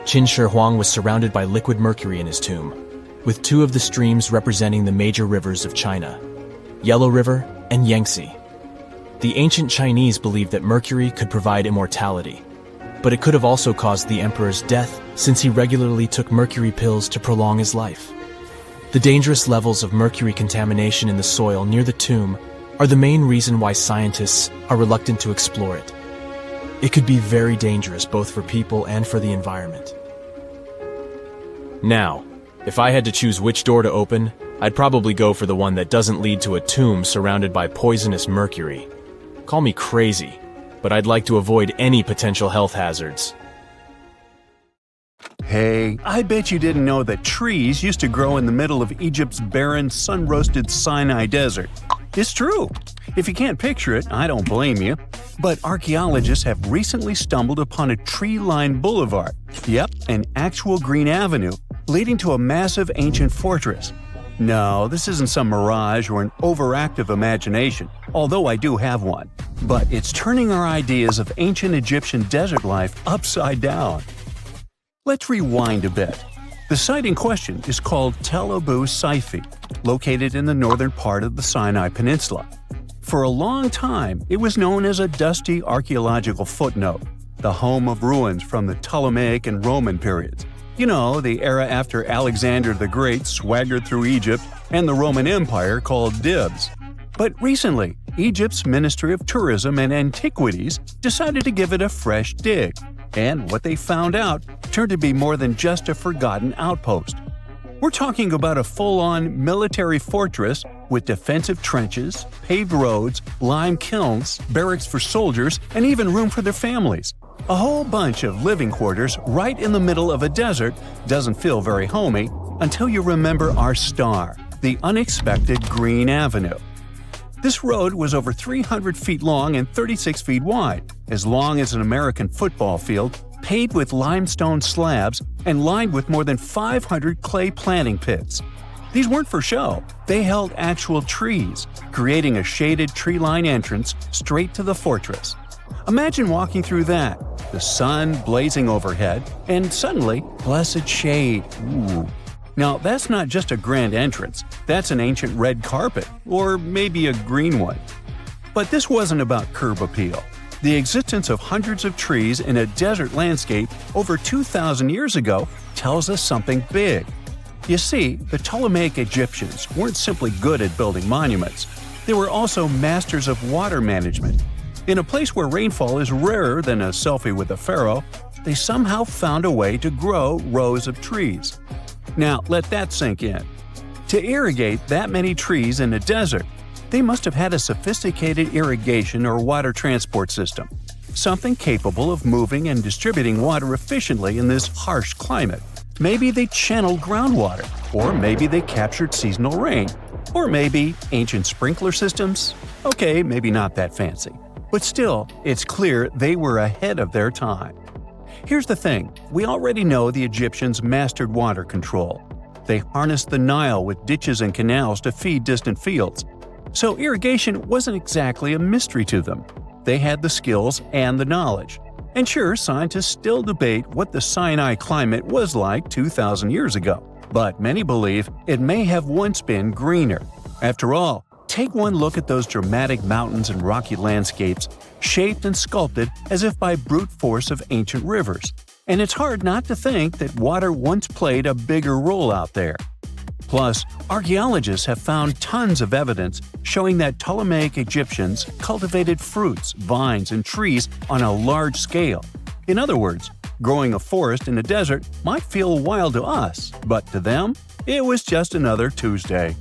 Qin Shi Huang was surrounded by liquid mercury in his tomb, with two of the streams representing the major rivers of China, Yellow River and Yangtze. The ancient Chinese believed that mercury could provide immortality, but it could have also caused the emperor's death since he regularly took mercury pills to prolong his life. The dangerous levels of mercury contamination in the soil near the tomb are the main reason why scientists are reluctant to explore it. It could be very dangerous both for people and for the environment. Now, if I had to choose which door to open, I'd probably go for the one that doesn't lead to a tomb surrounded by poisonous mercury. Call me crazy, but I'd like to avoid any potential health hazards. Hey, I bet you didn't know that trees used to grow in the middle of Egypt's barren, sun-roasted Sinai desert. It's true. If you can't picture it, I don't blame you. But archaeologists have recently stumbled upon a tree-lined boulevard. Yep, an actual green avenue leading to a massive ancient fortress. No, this isn't some mirage or an overactive imagination, although I do have one. But it's turning our ideas of ancient Egyptian desert life upside down. Let's rewind a bit. The site in question is called Tel Abu Saifi, located in the northern part of the Sinai Peninsula. For a long time, it was known as a dusty archaeological footnote, the home of ruins from the Ptolemaic and Roman periods. You know, the era after Alexander the Great swaggered through Egypt and the Roman Empire called dibs. But recently, Egypt's Ministry of Tourism and Antiquities decided to give it a fresh dig. And what they found out turned to be more than just a forgotten outpost. We're talking about a full-on military fortress with defensive trenches, paved roads, lime kilns, barracks for soldiers, and even room for their families. A whole bunch of living quarters right in the middle of a desert doesn't feel very homey until you remember our star, the unexpected Green Avenue. This road was over 300 feet long and 36 feet wide, as long as an American football field, paved with limestone slabs and lined with more than 500 clay planting pits. These weren't for show, they held actual trees, creating a shaded tree-line entrance straight to the fortress. Imagine walking through that, the sun blazing overhead, and suddenly, blessed shade. Ooh. Now, that's not just a grand entrance, that's an ancient red carpet, or maybe a green one. But this wasn't about curb appeal. The existence of hundreds of trees in a desert landscape over 2,000 years ago tells us something big. You see, the Ptolemaic Egyptians weren't simply good at building monuments, they were also masters of water management. In a place where rainfall is rarer than a selfie with a pharaoh, they somehow found a way to grow rows of trees. Now, let that sink in. To irrigate that many trees in a desert, they must have had a sophisticated irrigation or water transport system, something capable of moving and distributing water efficiently in this harsh climate. Maybe they channeled groundwater, or maybe they captured seasonal rain, or maybe ancient sprinkler systems. Okay, maybe not that fancy. But still, it's clear they were ahead of their time. Here's the thing, we already know the Egyptians mastered water control. They harnessed the Nile with ditches and canals to feed distant fields. So irrigation wasn't exactly a mystery to them. They had the skills and the knowledge. And sure, scientists still debate what the Sinai climate was like 2,000 years ago, but many believe it may have once been greener. After all, take one look at those dramatic mountains and rocky landscapes, shaped and sculpted as if by brute force of ancient rivers. And it's hard not to think that water once played a bigger role out there. Plus, archaeologists have found tons of evidence showing that Ptolemaic Egyptians cultivated fruits, vines, and trees on a large scale. In other words, growing a forest in a desert might feel wild to us, but to them, it was just another Tuesday.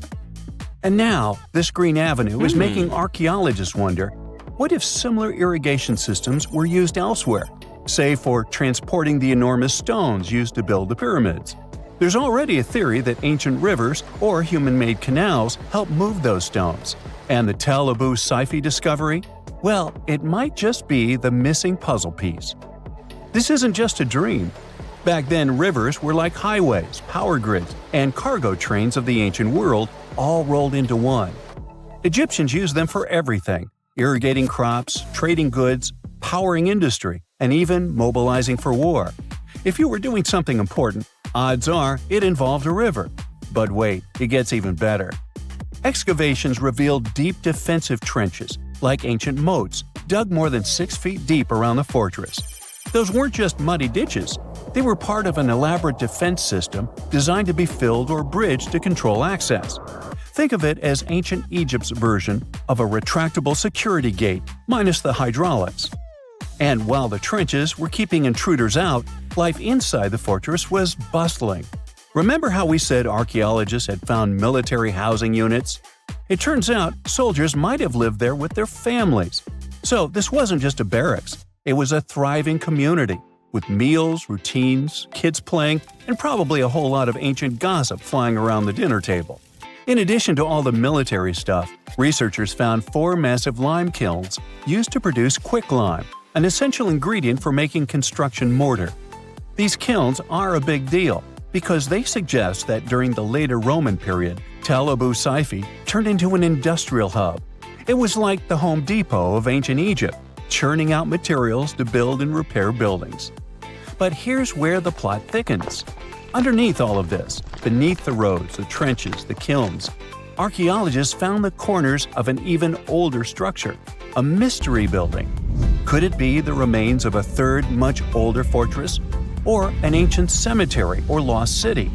And now, this Green Avenue is making archaeologists wonder, what if similar irrigation systems were used elsewhere, say for transporting the enormous stones used to build the pyramids? There's already a theory that ancient rivers or human-made canals helped move those stones. And the Tel Abu Saifi discovery? Well, it might just be the missing puzzle piece. This isn't just a dream. Back then, rivers were like highways, power grids, and cargo trains of the ancient world, all rolled into one. Egyptians used them for everything: irrigating crops, trading goods, powering industry, and even mobilizing for war. If you were doing something important, odds are it involved a river. But wait, it gets even better. Excavations revealed deep defensive trenches, like ancient moats, dug more than 6 feet deep around the fortress. Those weren't just muddy ditches. They were part of an elaborate defense system designed to be filled or bridged to control access. Think of it as ancient Egypt's version of a retractable security gate, minus the hydraulics. And while the trenches were keeping intruders out, life inside the fortress was bustling. Remember how we said archaeologists had found military housing units? It turns out soldiers might have lived there with their families. So this wasn't just a barracks, it was a thriving community, with meals, routines, kids playing, and probably a whole lot of ancient gossip flying around the dinner table. In addition to all the military stuff, researchers found 4 massive lime kilns used to produce quicklime, an essential ingredient for making construction mortar. These kilns are a big deal because they suggest that during the later Roman period, Tel Abu Saifi turned into an industrial hub. It was like the Home Depot of ancient Egypt, churning out materials to build and repair buildings. But here's where the plot thickens. Underneath all of this, beneath the roads, the trenches, the kilns, archaeologists found the corners of an even older structure, a mystery building. Could it be the remains of a third, much older fortress? Or an ancient cemetery or lost city?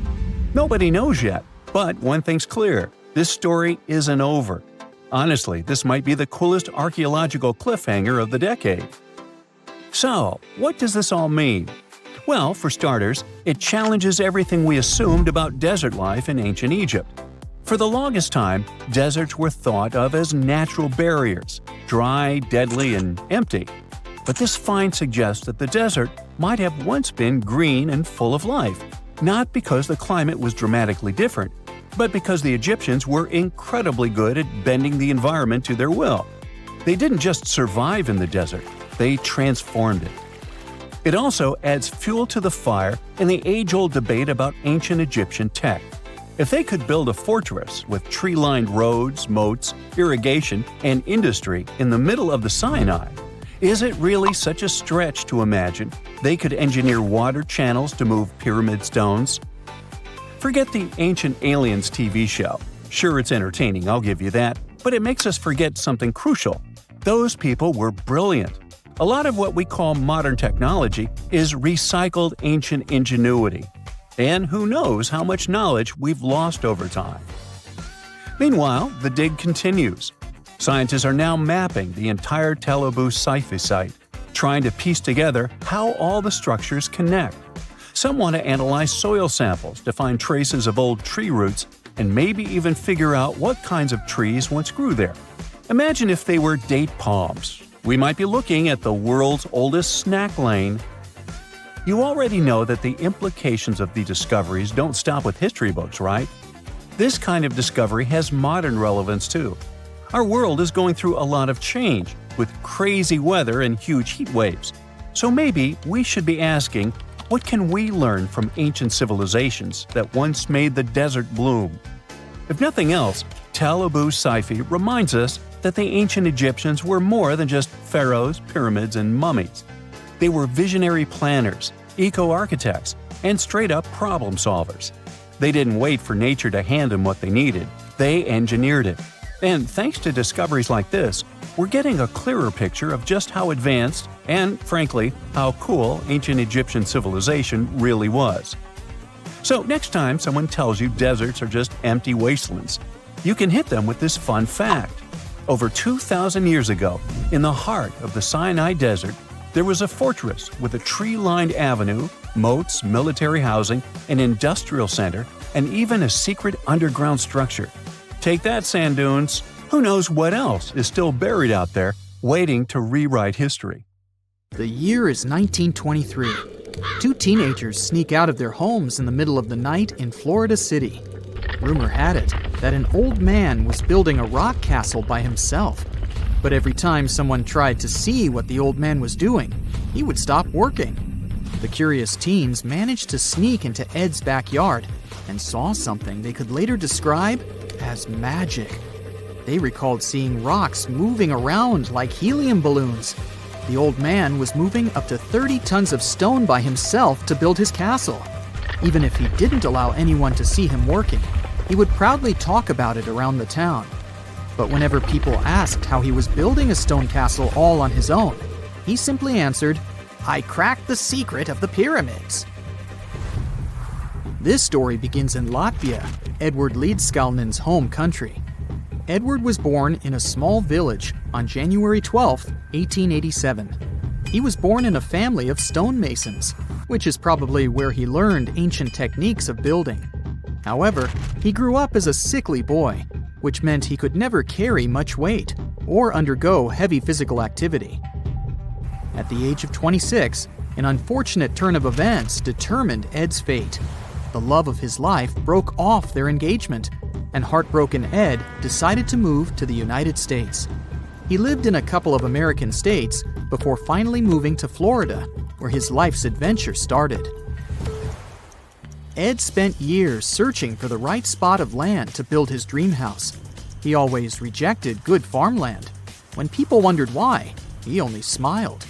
Nobody knows yet, but one thing's clear: this story isn't over. Honestly, this might be the coolest archaeological cliffhanger of the decade. So, what does this all mean? Well, for starters, it challenges everything we assumed about desert life in ancient Egypt. For the longest time, deserts were thought of as natural barriers, dry, deadly, and empty. But this find suggests that the desert might have once been green and full of life, not because the climate was dramatically different, but because the Egyptians were incredibly good at bending the environment to their will. They didn't just survive in the desert, they transformed it. It also adds fuel to the fire in the age-old debate about ancient Egyptian tech. If they could build a fortress with tree-lined roads, moats, irrigation, and industry in the middle of the Sinai, is it really such a stretch to imagine they could engineer water channels to move pyramid stones? Forget the Ancient Aliens TV show. Sure, it's entertaining, I'll give you that, but it makes us forget something crucial. Those people were brilliant. A lot of what we call modern technology is recycled ancient ingenuity. And who knows how much knowledge we've lost over time. Meanwhile, the dig continues. Scientists are now mapping the entire Tel Abu Saifi site, trying to piece together how all the structures connect. Some want to analyze soil samples to find traces of old tree roots and maybe even figure out what kinds of trees once grew there. Imagine if they were date palms. We might be looking at the world's oldest snack lane. You already know that the implications of the discoveries don't stop with history books, right? This kind of discovery has modern relevance too. Our world is going through a lot of change, with crazy weather and huge heat waves. So maybe we should be asking, what can we learn from ancient civilizations that once made the desert bloom? If nothing else, Tel Abu Saifi reminds us that the ancient Egyptians were more than just pharaohs, pyramids, and mummies. They were visionary planners, eco-architects, and straight-up problem solvers. They didn't wait for nature to hand them what they needed, they engineered it. And thanks to discoveries like this, we're getting a clearer picture of just how advanced and, frankly, how cool ancient Egyptian civilization really was. So next time someone tells you deserts are just empty wastelands, you can hit them with this fun fact. Over 2,000 years ago, in the heart of the Sinai Desert, there was a fortress with a tree-lined avenue, moats, military housing, an industrial center, and even a secret underground structure. Take that, sand dunes! Who knows what else is still buried out there, waiting to rewrite history? The year is 1923. Two teenagers sneak out of their homes in the middle of the night in Florida City. Rumor had it that an old man was building a rock castle by himself. But every time someone tried to see what the old man was doing, he would stop working. The curious teens managed to sneak into Ed's backyard and saw something they could later describe as magic. They recalled seeing rocks moving around like helium balloons. The old man was moving up to 30 tons of stone by himself to build his castle. Even if he didn't allow anyone to see him working, he would proudly talk about it around the town. But whenever people asked how he was building a stone castle all on his own, he simply answered, "I cracked the secret of the pyramids." This story begins in Latvia, Edward Leedskalnin's home country. Edward was born in a small village on January 12, 1887. He was born in a family of stonemasons, which is probably where he learned ancient techniques of building. However, he grew up as a sickly boy, which meant he could never carry much weight or undergo heavy physical activity. At the age of 26, an unfortunate turn of events determined Ed's fate. The love of his life broke off their engagement, and heartbroken Ed decided to move to the United States. He lived in a couple of American states before finally moving to Florida, where his life's adventure started. Ed spent years searching for the right spot of land to build his dream house. He always rejected good farmland. When people wondered why, he only smiled.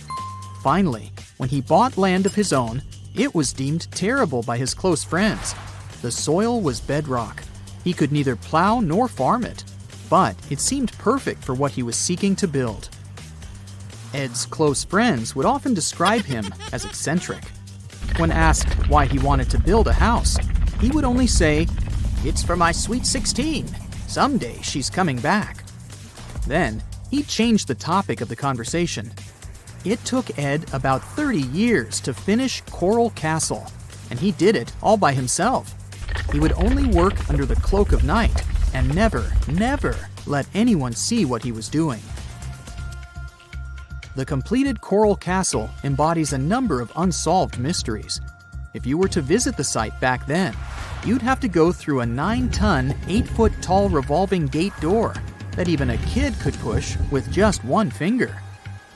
Finally, when he bought land of his own, it was deemed terrible by his close friends. The soil was bedrock. He could neither plow nor farm it, but it seemed perfect for what he was seeking to build. Ed's close friends would often describe him as eccentric. When asked why he wanted to build a house, he would only say, "It's for my sweet 16. Someday she's coming back." Then, he changed the topic of the conversation. It took Ed about 30 years to finish Coral Castle, and he did it all by himself. He would only work under the cloak of night and never let anyone see what he was doing. The completed Coral Castle embodies a number of unsolved mysteries. If you were to visit the site back then, you'd have to go through a 9-ton, 8-foot-tall revolving gate door that even a kid could push with just one finger.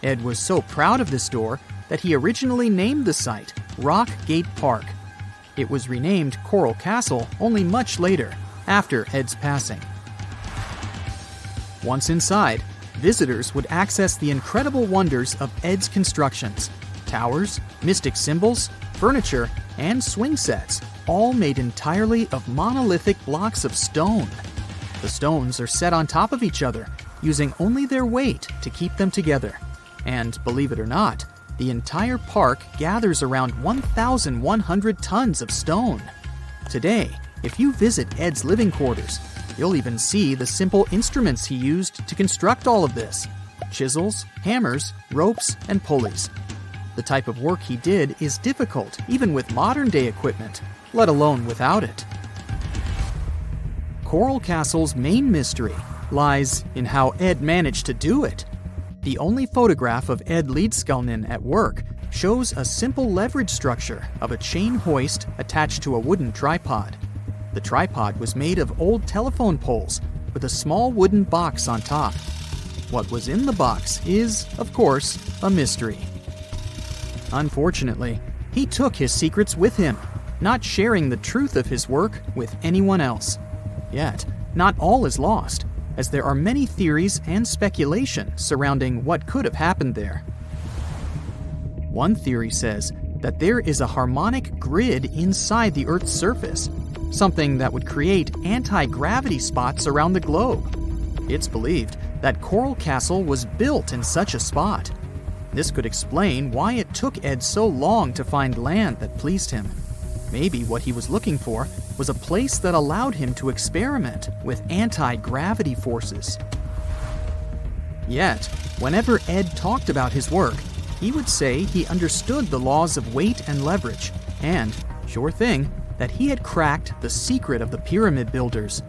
Ed was so proud of this door that he originally named the site Rock Gate Park. It was renamed Coral Castle only much later, after Ed's passing. Once inside, visitors would access the incredible wonders of Ed's constructions: towers, mystic symbols, furniture, and swing sets, all made entirely of monolithic blocks of stone. The stones are set on top of each other, using only their weight to keep them together. And believe it or not, the entire park gathers around 1,100 tons of stone. Today, if you visit Ed's living quarters, you'll even see the simple instruments he used to construct all of this: chisels, hammers, ropes, and pulleys. The type of work he did is difficult even with modern-day equipment, let alone without it. Coral Castle's main mystery lies in how Ed managed to do it. The only photograph of Ed Leedskalnin at work shows a simple leverage structure of a chain hoist attached to a wooden tripod. The tripod was made of old telephone poles with a small wooden box on top. What was in the box is, of course, a mystery. Unfortunately, he took his secrets with him, not sharing the truth of his work with anyone else. Yet, not all is lost, as there are many theories and speculation surrounding what could have happened there. One theory says that there is a harmonic grid inside the Earth's surface, something that would create anti-gravity spots around the globe. It's believed that Coral Castle was built in such a spot. This could explain why it took Ed so long to find land that pleased him. Maybe what he was looking for was a place that allowed him to experiment with anti-gravity forces. Yet, whenever Ed talked about his work, he would say he understood the laws of weight and leverage, and, sure thing, that he had cracked the secret of the pyramid builders.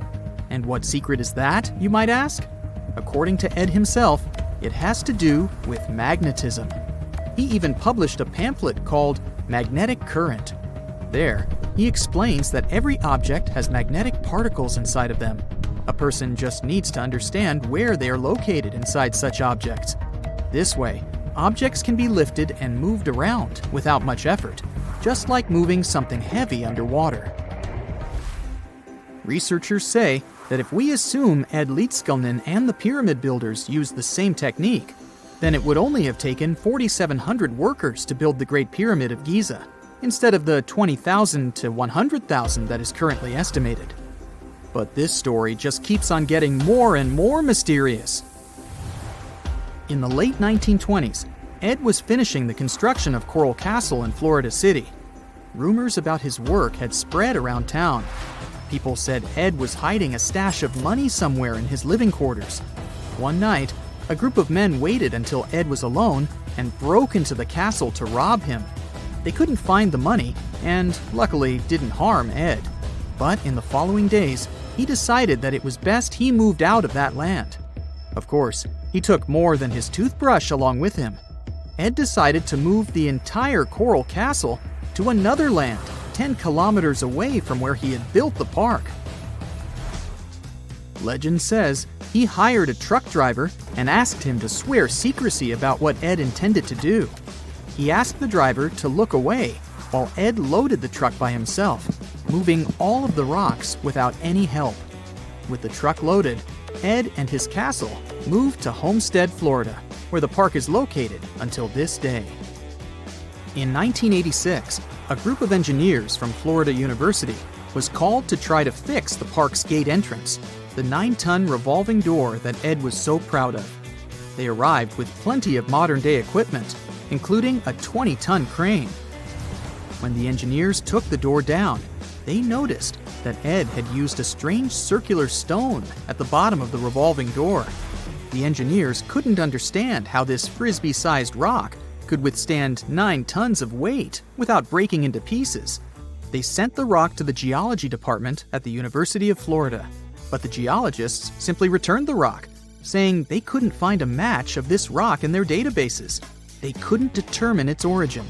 And what secret is that, you might ask? According to Ed himself, it has to do with magnetism. He even published a pamphlet called magnetic current. There, he explains that every object has magnetic particles inside of them. A person just needs to understand where they are located inside such objects. This way, objects can be lifted and moved around without much effort, just like moving something heavy underwater. Researchers say that if we assume Ed Leedskalnin and the pyramid builders used the same technique, then it would only have taken 4,700 workers to build the Great Pyramid of Giza, instead of the 20,000 to 100,000 that is currently estimated. But this story just keeps on getting more and more mysterious. In the late 1920s, Ed was finishing the construction of Coral Castle in Florida City. Rumors about his work had spread around town. People said Ed was hiding a stash of money somewhere in his living quarters. One night, a group of men waited until Ed was alone and broke into the castle to rob him. They couldn't find the money and, luckily, didn't harm Ed. But in the following days, he decided that it was best he moved out of that land. Of course, he took more than his toothbrush along with him. Ed decided to move the entire Coral Castle to another land, 10 kilometers away from where he had built the park. Legend says he hired a truck driver and asked him to swear secrecy about what Ed intended to do. He asked the driver to look away while Ed loaded the truck by himself, moving all of the rocks without any help. With the truck loaded, Ed and his castle moved to Homestead, Florida, where the park is located until this day. In 1986, a group of engineers from Florida University was called to try to fix the park's gate entrance, the 9-ton revolving door that Ed was so proud of. They arrived with plenty of modern-day equipment, including a 20-ton crane. When the engineers took the door down, they noticed that Ed had used a strange circular stone at the bottom of the revolving door. The engineers couldn't understand how this frisbee-sized rock could withstand 9 tons of weight without breaking into pieces. They sent the rock to the geology department at the University of Florida, but the geologists simply returned the rock, saying they couldn't find a match of this rock in their databases. They couldn't determine its origin.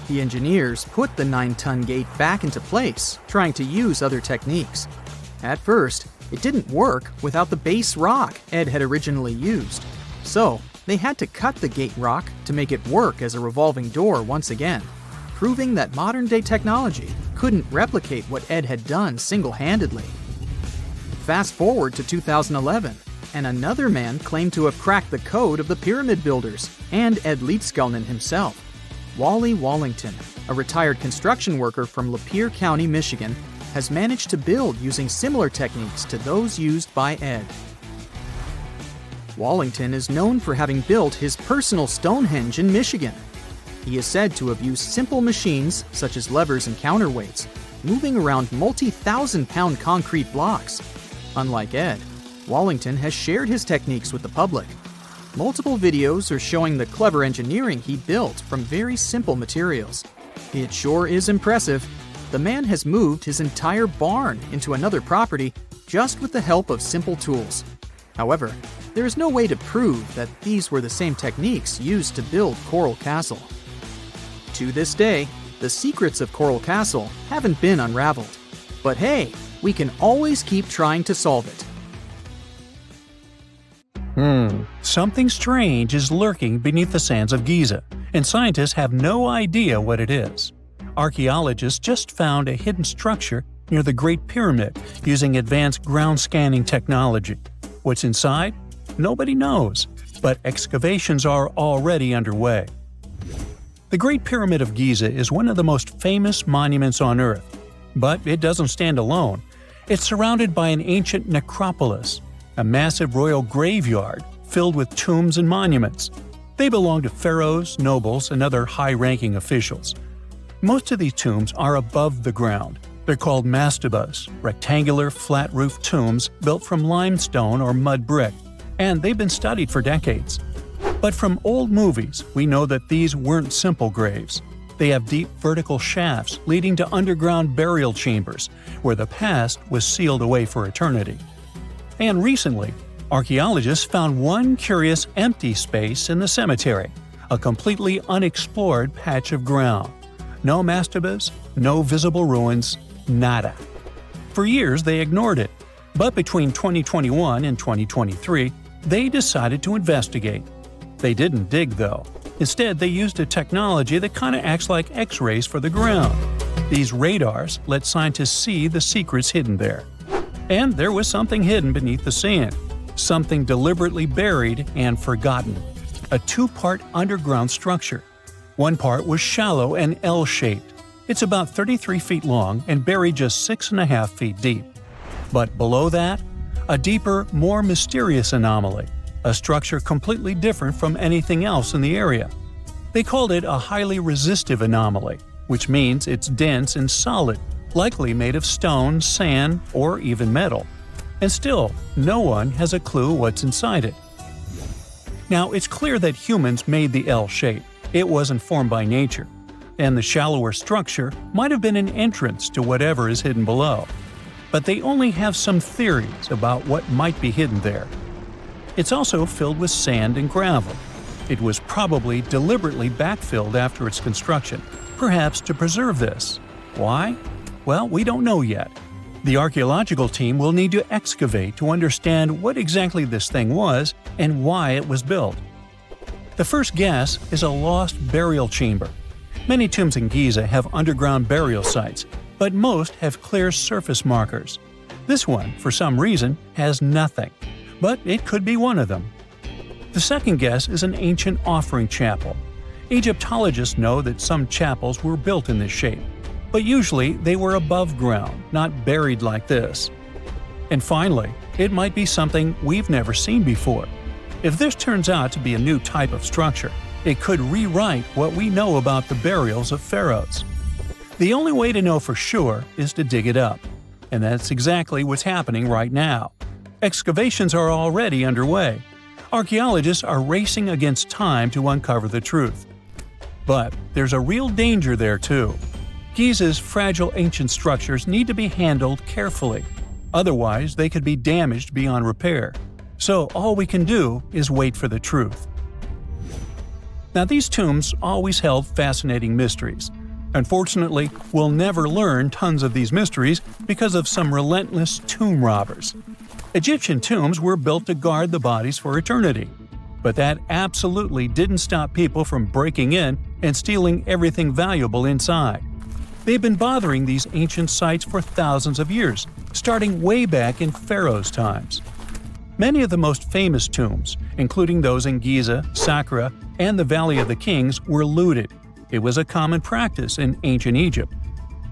The engineers put the 9-ton gate back into place, trying to use other techniques. At first, it didn't work without the base rock Ed had originally used. So, they had to cut the gate rock to make it work as a revolving door once again, proving that modern-day technology couldn't replicate what Ed had done single-handedly. Fast forward to 2011, and another man claimed to have cracked the code of the pyramid builders and Ed Leedskalnin himself. Wally Wallington, a retired construction worker from Lapeer County, Michigan, has managed to build using similar techniques to those used by Ed. Wallington is known for having built his personal Stonehenge in Michigan. He is said to have used simple machines, such as levers and counterweights, moving around multi-thousand-pound concrete blocks. Unlike Ed, Wallington has shared his techniques with the public. Multiple videos are showing the clever engineering he built from very simple materials. It sure is impressive. The man has moved his entire barn into another property just with the help of simple tools. However, there is no way to prove that these were the same techniques used to build Coral Castle. To this day, the secrets of Coral Castle haven't been unraveled. But hey, we can always keep trying to solve it. Something strange is lurking beneath the sands of Giza, and scientists have no idea what it is. Archaeologists just found a hidden structure near the Great Pyramid using advanced ground scanning technology. What's inside? Nobody knows, but excavations are already underway. The Great Pyramid of Giza is one of the most famous monuments on Earth, but it doesn't stand alone. It's surrounded by an ancient necropolis, a massive royal graveyard filled with tombs and monuments. They belong to pharaohs, nobles, and other high-ranking officials. Most of these tombs are above the ground. They're called mastabas, rectangular, flat-roofed tombs built from limestone or mud brick, and they've been studied for decades. But from old movies, we know that these weren't simple graves. They have deep vertical shafts leading to underground burial chambers, where the past was sealed away for eternity. And recently, archaeologists found one curious empty space in the cemetery, a completely unexplored patch of ground. No mastabas, no visible ruins, nada. For years they ignored it, but between 2021 and 2023, they decided to investigate. They didn't dig though. Instead, they used a technology that kind of acts like X-rays for the ground. These radars let scientists see the secrets hidden there. And there was something hidden beneath the sand, something deliberately buried and forgotten. A two-part underground structure. One part was shallow and L-shaped. It's about 33 feet long and buried just 6.5 feet deep. But below that, a deeper, more mysterious anomaly, a structure completely different from anything else in the area. They called it a highly resistive anomaly, which means it's dense and solid, likely made of stone, sand, or even metal. And still, no one has a clue what's inside it. Now, it's clear that humans made the L shape. It wasn't formed by nature. And the shallower structure might have been an entrance to whatever is hidden below. But they only have some theories about what might be hidden there. It's also filled with sand and gravel. It was probably deliberately backfilled after its construction, perhaps to preserve this. Why? Well, we don't know yet. The archaeological team will need to excavate to understand what exactly this thing was and why it was built. The first guess is a lost burial chamber. Many tombs in Giza have underground burial sites, but most have clear surface markers. This one, for some reason, has nothing, but it could be one of them. The second guess is an ancient offering chapel. Egyptologists know that some chapels were built in this shape, but usually they were above ground, not buried like this. And finally, it might be something we've never seen before. If this turns out to be a new type of structure, it could rewrite what we know about the burials of pharaohs. The only way to know for sure is to dig it up. And that's exactly what's happening right now. Excavations are already underway. Archaeologists are racing against time to uncover the truth. But there's a real danger there too. Giza's fragile ancient structures need to be handled carefully. Otherwise, they could be damaged beyond repair. So all we can do is wait for the truth. Now, these tombs always held fascinating mysteries. Unfortunately, we'll never learn tons of these mysteries because of some relentless tomb robbers. Egyptian tombs were built to guard the bodies for eternity. But that absolutely didn't stop people from breaking in and stealing everything valuable inside. They've been bothering these ancient sites for thousands of years, starting way back in pharaohs' times. Many of the most famous tombs, including those in Giza, Saqqara, and the Valley of the Kings, were looted. It was a common practice in ancient Egypt.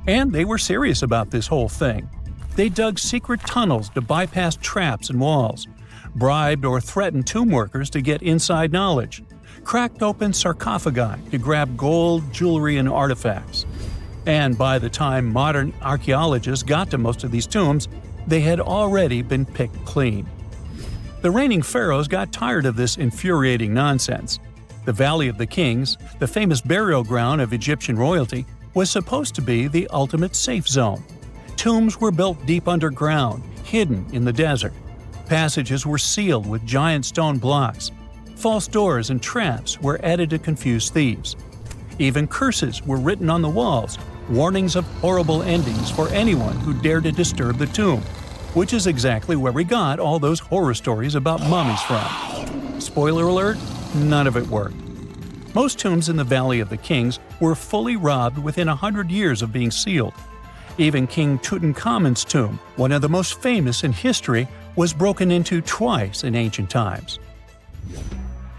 And they were serious about this whole thing. They dug secret tunnels to bypass traps and walls, bribed or threatened tomb workers to get inside knowledge, cracked open sarcophagi to grab gold, jewelry, and artifacts. And by the time modern archaeologists got to most of these tombs, they had already been picked clean. The reigning pharaohs got tired of this infuriating nonsense. The Valley of the Kings, the famous burial ground of Egyptian royalty, was supposed to be the ultimate safe zone. Tombs were built deep underground, hidden in the desert. Passages were sealed with giant stone blocks. False doors and traps were added to confuse thieves. Even curses were written on the walls, warnings of horrible endings for anyone who dared to disturb the tomb, which is exactly where we got all those horror stories about mummies from. Spoiler alert, none of it worked. Most tombs in the Valley of the Kings were fully robbed within 100 years of being sealed. Even King Tutankhamun's tomb, one of the most famous in history, was broken into twice in ancient times.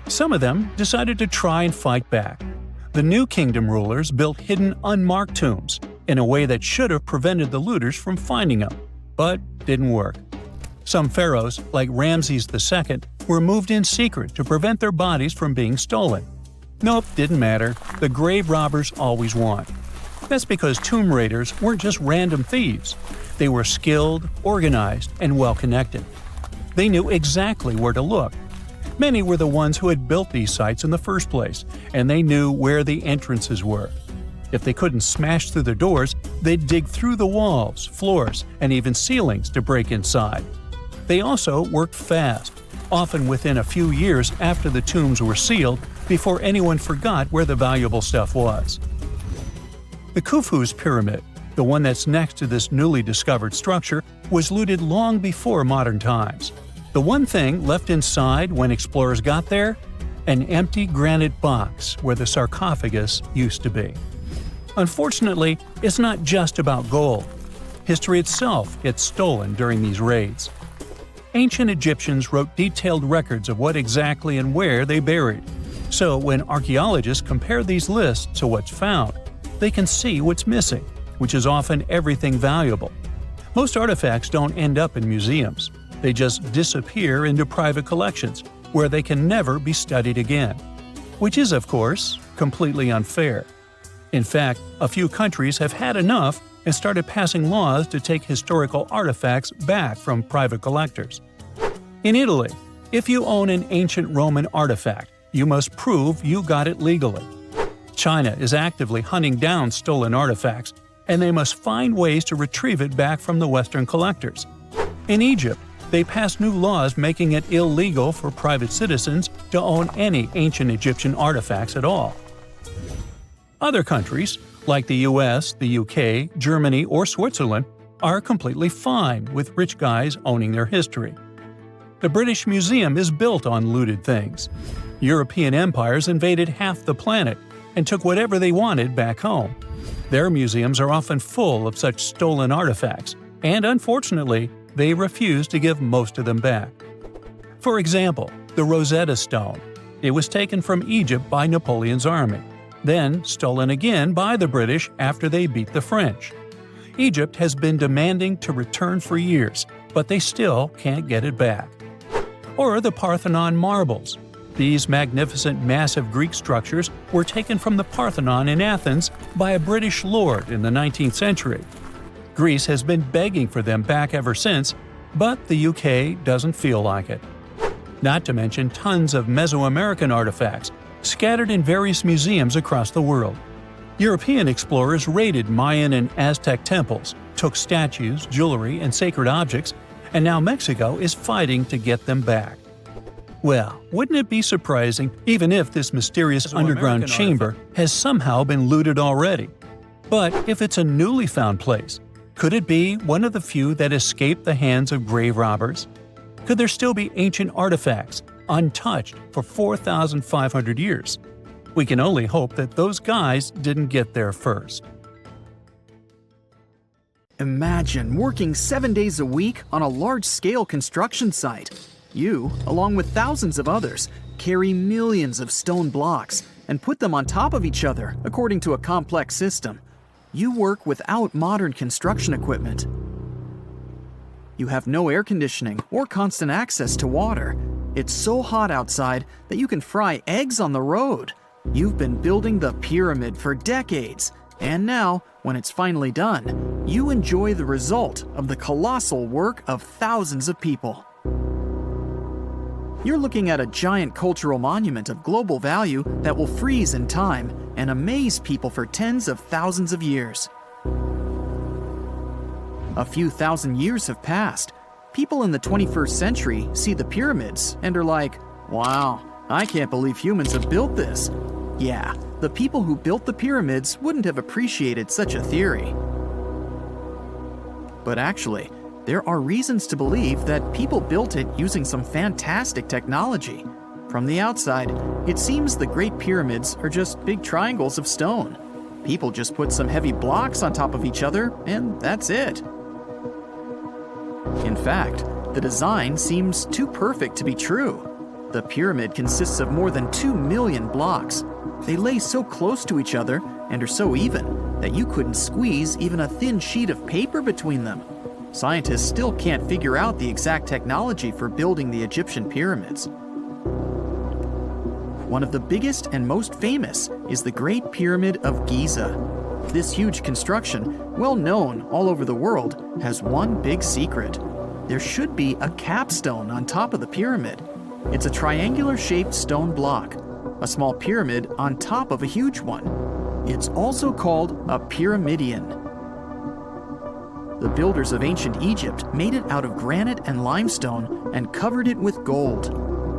Some of them decided to try and fight back. The New Kingdom rulers built hidden unmarked tombs in a way that should have prevented the looters from finding them, but didn't work. Some pharaohs, like Ramses II, were moved in secret to prevent their bodies from being stolen. Nope, didn't matter. The grave robbers always won. That's because tomb raiders weren't just random thieves. They were skilled, organized, and well-connected. They knew exactly where to look. Many were the ones who had built these sites in the first place, and they knew where the entrances were. If they couldn't smash through the doors, they'd dig through the walls, floors, and even ceilings to break inside. They also worked fast. Often within a few years after the tombs were sealed, before anyone forgot where the valuable stuff was. The Khufu's pyramid, the one that's next to this newly discovered structure, was looted long before modern times. The one thing left inside when explorers got there? An empty granite box where the sarcophagus used to be. Unfortunately, it's not just about gold. History itself gets stolen during these raids. Ancient Egyptians wrote detailed records of what exactly and where they buried. So when archaeologists compare these lists to what's found, they can see what's missing, which is often everything valuable. Most artifacts don't end up in museums. They just disappear into private collections, where they can never be studied again. Which is, of course, completely unfair. In fact, a few countries have had enough and started passing laws to take historical artifacts back from private collectors. In Italy, if you own an ancient Roman artifact, you must prove you got it legally. China is actively hunting down stolen artifacts, and they must find ways to retrieve it back from the Western collectors. In Egypt, they passed new laws making it illegal for private citizens to own any ancient Egyptian artifacts at all. Other countries, like the US, the UK, Germany, or Switzerland, are completely fine with rich guys owning their history. The British Museum is built on looted things. European empires invaded half the planet and took whatever they wanted back home. Their museums are often full of such stolen artifacts, and unfortunately, they refuse to give most of them back. For example, the Rosetta Stone. It was taken from Egypt by Napoleon's army, then stolen again by the British after they beat the French. Egypt has been demanding to return for years, but they still can't get it back. Or the Parthenon marbles. These magnificent, massive Greek structures were taken from the Parthenon in Athens by a British lord in the 19th century. Greece has been begging for them back ever since, but the UK doesn't feel like it. Not to mention tons of Mesoamerican artifacts scattered in various museums across the world. European explorers raided Mayan and Aztec temples, took statues, jewelry, and sacred objects, and now Mexico is fighting to get them back. Well, wouldn't it be surprising even if this mysterious underground chamber has somehow been looted already? But if it's a newly found place, could it be one of the few that escaped the hands of grave robbers? Could there still be ancient artifacts, untouched for 4,500 years? We can only hope that those guys didn't get there first. Imagine working 7 days a week on a large-scale construction site. You, along with thousands of others, carry millions of stone blocks and put them on top of each other according to a complex system. You work without modern construction equipment. You have no air conditioning or constant access to water. It's so hot outside that you can fry eggs on the road. You've been building the pyramid for decades, and now, when it's finally done, you enjoy the result of the colossal work of thousands of people. You're looking at a giant cultural monument of global value that will freeze in time and amaze people for tens of thousands of years. A few thousand years have passed. People in the 21st century see the pyramids and are like, "Wow, I can't believe humans have built this." Yeah, the people who built the pyramids wouldn't have appreciated such a theory. But actually, there are reasons to believe that people built it using some fantastic technology. From the outside, it seems the Great Pyramids are just big triangles of stone. People just put some heavy blocks on top of each other, and that's it. In fact, the design seems too perfect to be true. The pyramid consists of more than 2 million blocks. They lay so close to each other and are so even that you couldn't squeeze even a thin sheet of paper between them. Scientists still can't figure out the exact technology for building the Egyptian pyramids. One of the biggest and most famous is the Great Pyramid of Giza. This huge construction, well known all over the world, has one big secret. There should be a capstone on top of the pyramid. It's a triangular-shaped stone block, a small pyramid on top of a huge one. It's also called a pyramidion. The builders of ancient Egypt made it out of granite and limestone and covered it with gold.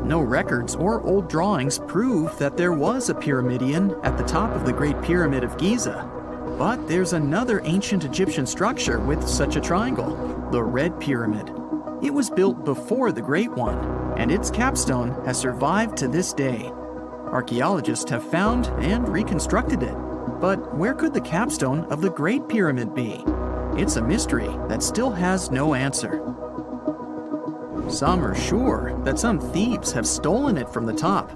No records or old drawings prove that there was a pyramidion at the top of the Great Pyramid of Giza. But there's another ancient Egyptian structure with such a triangle, the Red Pyramid. It was built before the Great One, and its capstone has survived to this day. Archaeologists have found and reconstructed it. But where could the capstone of the Great Pyramid be? It's a mystery that still has no answer. Some are sure that some thieves have stolen it from the top.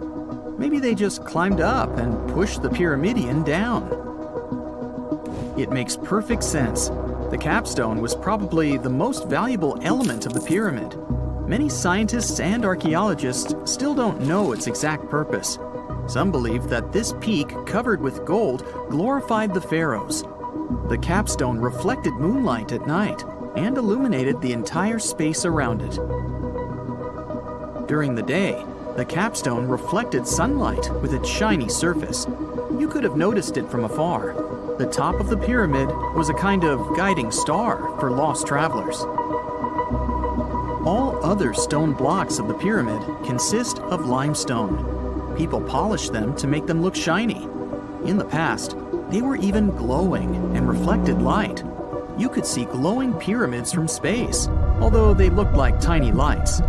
Maybe they just climbed up and pushed the pyramidion down. It makes perfect sense. The capstone was probably the most valuable element of the pyramid. Many scientists and archaeologists still don't know its exact purpose. Some believe that this peak covered with gold glorified the pharaohs. The capstone reflected moonlight at night and illuminated the entire space around it. During the day, the capstone reflected sunlight with its shiny surface. You could have noticed it from afar. The top of the pyramid was a kind of guiding star for lost travelers. All other stone blocks of the pyramid consist of limestone. People polished them to make them look shiny. In the past, they were even glowing and reflected light. You could see glowing pyramids from space, although they looked like tiny lights.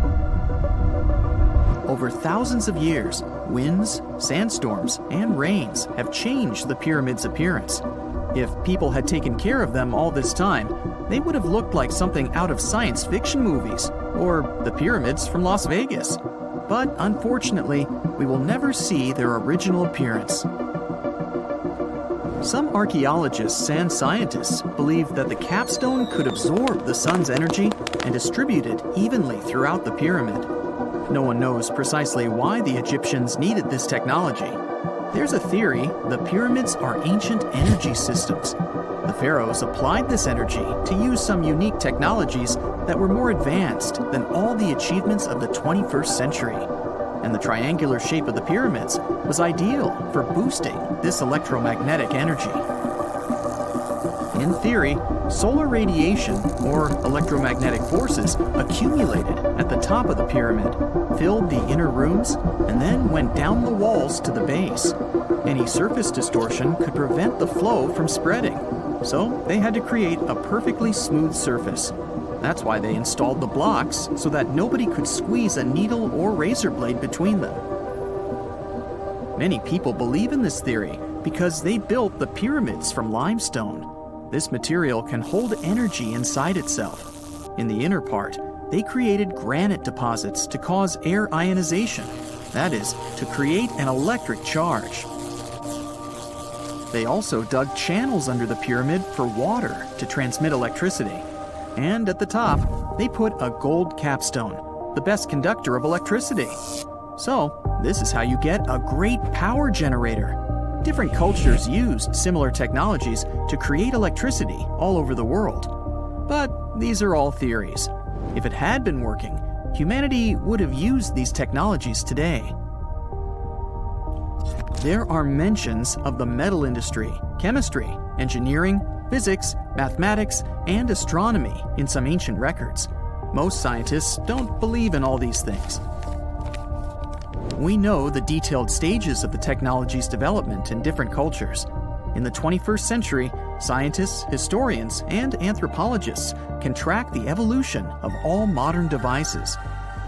Over thousands of years, winds, sandstorms, and rains have changed the pyramid's appearance. If people had taken care of them all this time, they would have looked like something out of science fiction movies, or the pyramids from Las Vegas. But unfortunately, we will never see their original appearance. Some archaeologists and scientists believe that the capstone could absorb the sun's energy and distribute it evenly throughout the pyramid. No one knows precisely why the Egyptians needed this technology. There's a theory the pyramids are ancient energy systems. The pharaohs applied this energy to use some unique technologies that were more advanced than all the achievements of the 21st century. And the triangular shape of the pyramids was ideal for boosting this electromagnetic energy. In theory, solar radiation, or electromagnetic forces, accumulated at the top of the pyramid, filled the inner rooms, and then went down the walls to the base. Any surface distortion could prevent the flow from spreading, so they had to create a perfectly smooth surface. That's why they installed the blocks so that nobody could squeeze a needle or razor blade between them. Many people believe in this theory because they built the pyramids from limestone. This material can hold energy inside itself. In the inner part, they created granite deposits to cause air ionization, that is, to create an electric charge. They also dug channels under the pyramid for water to transmit electricity. And at the top, they put a gold capstone, the best conductor of electricity. So, this is how you get a great power generator. Different cultures used similar technologies to create electricity all over the world. But these are all theories. If it had been working, humanity would have used these technologies today. There are mentions of the metal industry, chemistry, engineering, physics, mathematics, and astronomy in some ancient records. Most scientists don't believe in all these things. We know the detailed stages of the technology's development in different cultures. In the 21st century, scientists, historians, and anthropologists can track the evolution of all modern devices.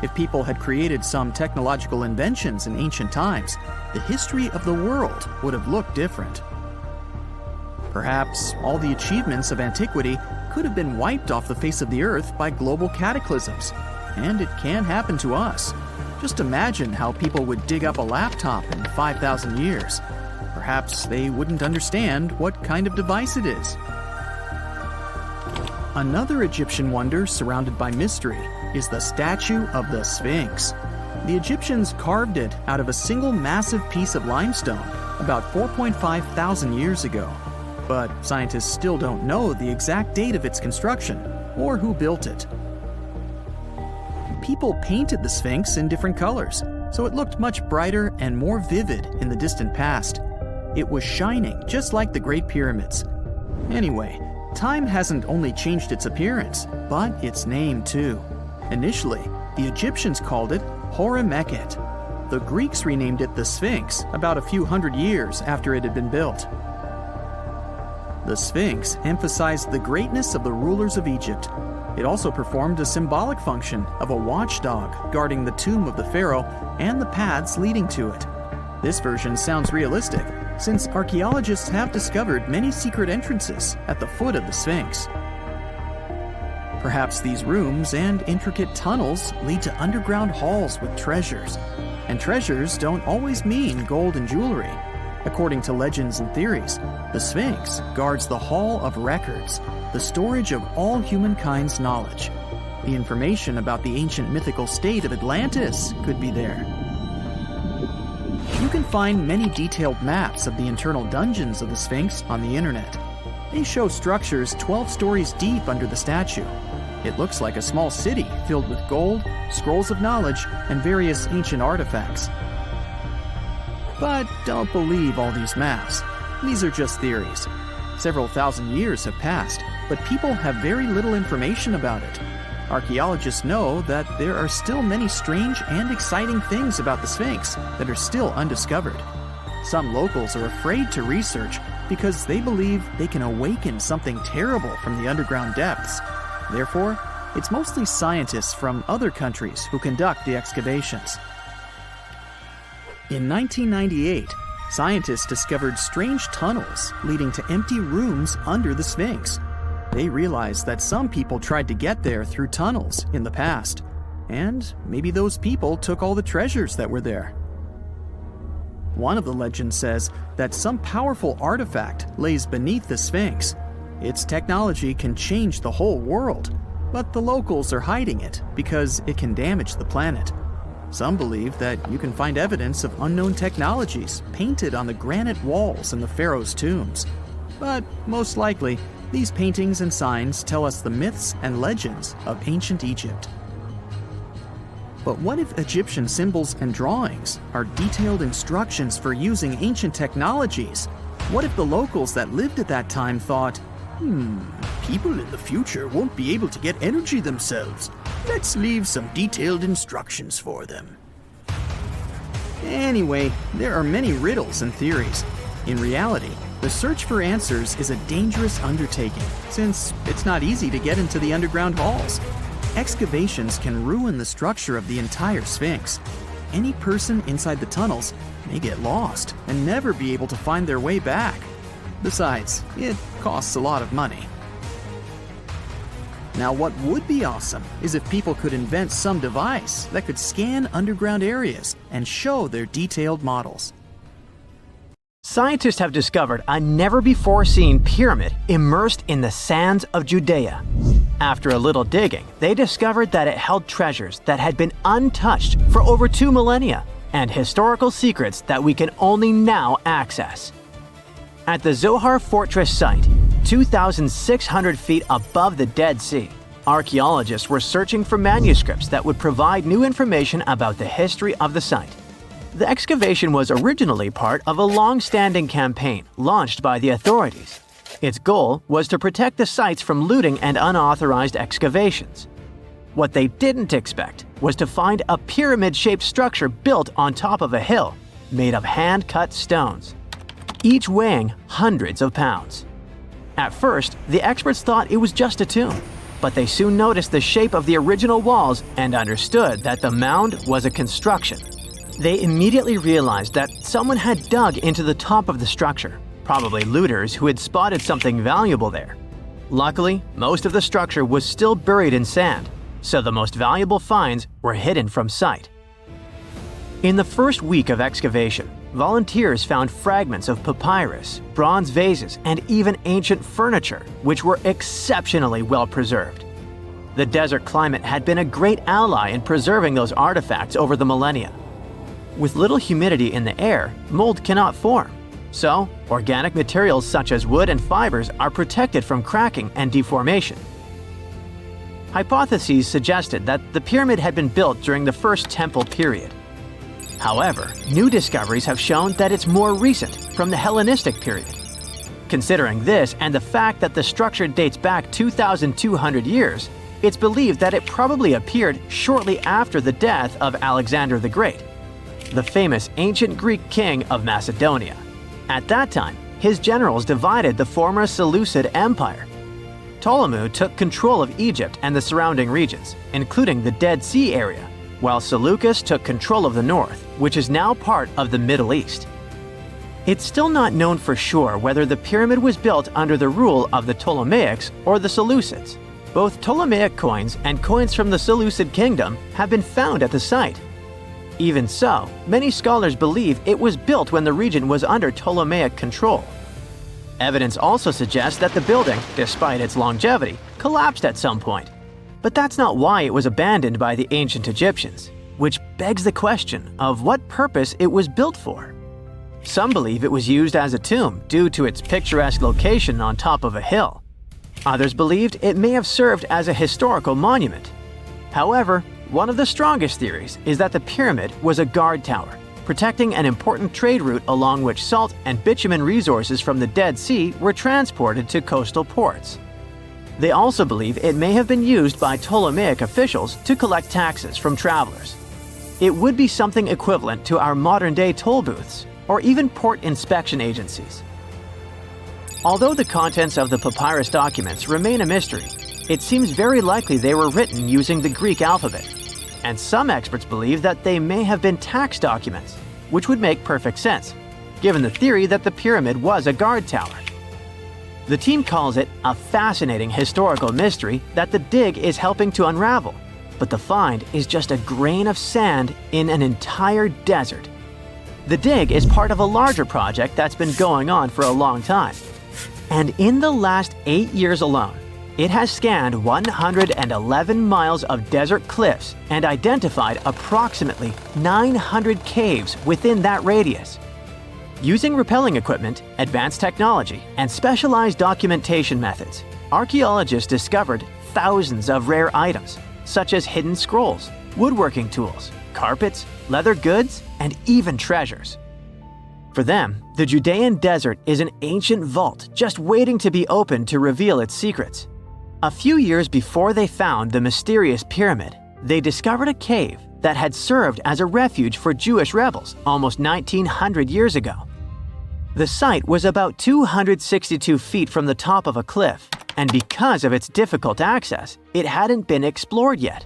If people had created some technological inventions in ancient times, the history of the world would have looked different. Perhaps all the achievements of antiquity could have been wiped off the face of the earth by global cataclysms. And it can happen to us. Just imagine how people would dig up a laptop in 5,000 years. Perhaps they wouldn't understand what kind of device it is. Another Egyptian wonder surrounded by mystery is the statue of the Sphinx. The Egyptians carved it out of a single massive piece of limestone about 4.5 thousand years ago. But scientists still don't know the exact date of its construction or who built it. People painted the Sphinx in different colors, so it looked much brighter and more vivid in the distant past. It was shining just like the Great Pyramids. Anyway, time hasn't only changed its appearance, but its name too. Initially, the Egyptians called it Horemeket. The Greeks renamed it the Sphinx about a few hundred years after it had been built. The Sphinx emphasized the greatness of the rulers of Egypt. It also performed a symbolic function of a watchdog guarding the tomb of the pharaoh and the paths leading to it. This version sounds realistic, since archaeologists have discovered many secret entrances at the foot of the Sphinx. Perhaps these rooms and intricate tunnels lead to underground halls with treasures. And treasures don't always mean gold and jewelry. According to legends and theories, the Sphinx guards the Hall of Records, the storage of all humankind's knowledge. The information about the ancient mythical state of Atlantis could be there. You can find many detailed maps of the internal dungeons of the Sphinx on the internet. They show structures 12 stories deep under the statue. It looks like a small city filled with gold, scrolls of knowledge, and various ancient artifacts. But don't believe all these maps. These are just theories. Several thousand years have passed, but people have very little information about it. Archaeologists know that there are still many strange and exciting things about the Sphinx that are still undiscovered. Some locals are afraid to research because they believe they can awaken something terrible from the underground depths. Therefore, it's mostly scientists from other countries who conduct the excavations. In 1998, scientists discovered strange tunnels leading to empty rooms under the Sphinx. They realized that some people tried to get there through tunnels in the past, and maybe those people took all the treasures that were there. One of the legends says that some powerful artifact lays beneath the Sphinx. Its technology can change the whole world, but the locals are hiding it because it can damage the planet. Some believe that you can find evidence of unknown technologies painted on the granite walls in the pharaoh's tombs. But most likely, these paintings and signs tell us the myths and legends of ancient Egypt. But what if Egyptian symbols and drawings are detailed instructions for using ancient technologies? What if the locals that lived at that time thought, people in the future won't be able to get energy themselves. Let's leave some detailed instructions for them. Anyway, there are many riddles and theories. In reality, the search for answers is a dangerous undertaking, since it's not easy to get into the underground halls. Excavations can ruin the structure of the entire Sphinx. Any person inside the tunnels may get lost and never be able to find their way back. Besides, it costs a lot of money. Now, what would be awesome is if people could invent some device that could scan underground areas and show their detailed models. Scientists have discovered a never-before-seen pyramid immersed in the sands of Judea. After a little digging, they discovered that it held treasures that had been untouched for over 2 millennia and historical secrets that we can only now access. At the Zohar Fortress site, 2,600 feet above the Dead Sea, archaeologists were searching for manuscripts that would provide new information about the history of the site. The excavation was originally part of a long-standing campaign launched by the authorities. Its goal was to protect the sites from looting and unauthorized excavations. What they didn't expect was to find a pyramid-shaped structure built on top of a hill, made of hand-cut stones, each weighing hundreds of pounds. At first, the experts thought it was just a tomb, but they soon noticed the shape of the original walls and understood that the mound was a construction. They immediately realized that someone had dug into the top of the structure, probably looters who had spotted something valuable there. Luckily, most of the structure was still buried in sand, so the most valuable finds were hidden from sight. In the first week of excavation, volunteers found fragments of papyrus, bronze vases, and even ancient furniture, which were exceptionally well preserved. The desert climate had been a great ally in preserving those artifacts over the millennia. With little humidity in the air, mold cannot form. So, organic materials such as wood and fibers are protected from cracking and deformation. Hypotheses suggested that the pyramid had been built during the First Temple period. However, new discoveries have shown that it's more recent, from the Hellenistic period. Considering this and the fact that the structure dates back 2,200 years, It's believed that it probably appeared shortly after the death of Alexander the Great, the famous ancient Greek king of Macedonia. At that time, his generals divided the former Seleucid Empire. Ptolemy took control of Egypt and the surrounding regions, including the Dead Sea area, while Seleucus took control of the north, which is now part of the Middle East. It's still not known for sure whether the pyramid was built under the rule of the Ptolemaics or the Seleucids. Both Ptolemaic coins and coins from the Seleucid kingdom have been found at the site. Even so, many scholars believe it was built when the region was under Ptolemaic control. Evidence also suggests that the building, despite its longevity, collapsed at some point. But that's not why it was abandoned by the ancient Egyptians, which begs the question of what purpose it was built for. Some believe it was used as a tomb due to its picturesque location on top of a hill. Others believed it may have served as a historical monument. However, one of the strongest theories is that the pyramid was a guard tower, protecting an important trade route along which salt and bitumen resources from the Dead Sea were transported to coastal ports. They also believe it may have been used by Ptolemaic officials to collect taxes from travelers. It would be something equivalent to our modern-day toll booths, or even port inspection agencies. Although the contents of the papyrus documents remain a mystery, it seems very likely they were written using the Greek alphabet, and some experts believe that they may have been tax documents, which would make perfect sense, given the theory that the pyramid was a guard tower. The team calls it a fascinating historical mystery that the dig is helping to unravel, but the find is just a grain of sand in an entire desert. The dig is part of a larger project that's been going on for a long time. And in the last 8 years alone, it has scanned 111 miles of desert cliffs and identified approximately 900 caves within that radius. Using rappelling equipment, advanced technology, and specialized documentation methods, archaeologists discovered thousands of rare items, such as hidden scrolls, woodworking tools, carpets, leather goods, and even treasures. For them, the Judean desert is an ancient vault just waiting to be opened to reveal its secrets. A few years before they found the mysterious pyramid, they discovered a cave that had served as a refuge for Jewish rebels almost 1900 years ago. The site was about 262 feet from the top of a cliff, and because of its difficult access, it hadn't been explored yet.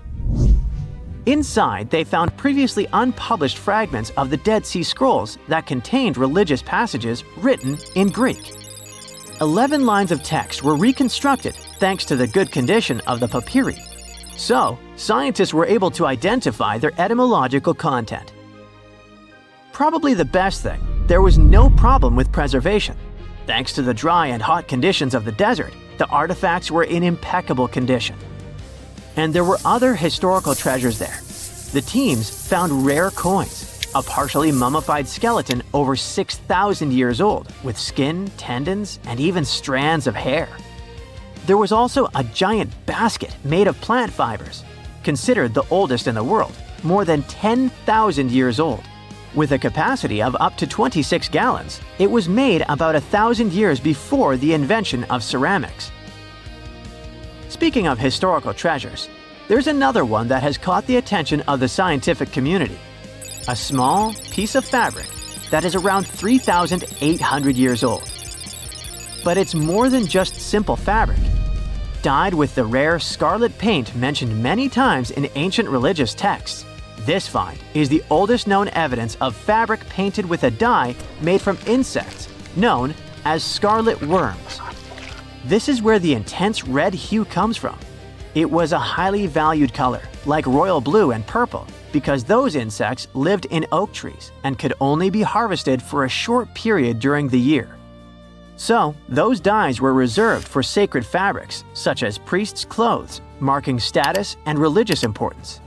Inside, they found previously unpublished fragments of the Dead Sea Scrolls that contained religious passages written in Greek. 11 lines of text were reconstructed thanks to the good condition of the papyri. So, scientists were able to identify their etymological content. Probably the best thing, there was no problem with preservation. Thanks to the dry and hot conditions of the desert, the artifacts were in impeccable condition. And there were other historical treasures there. The teams found rare coins, a partially mummified skeleton over 6,000 years old, with skin, tendons, and even strands of hair. There was also a giant basket made of plant fibers, considered the oldest in the world, more than 10,000 years old. With a capacity of up to 26 gallons, it was made about 1,000 years before the invention of ceramics. Speaking of historical treasures, there's another one that has caught the attention of the scientific community. A small piece of fabric that is around 3,800 years old. But it's more than just simple fabric. Dyed with the rare scarlet paint mentioned many times in ancient religious texts, this find is the oldest known evidence of fabric painted with a dye made from insects known as scarlet worms. This is where the intense red hue comes from. It was a highly valued color, like royal blue and purple, because those insects lived in oak trees and could only be harvested for a short period during the year. So, those dyes were reserved for sacred fabrics, such as priests' clothes, marking status and religious importance.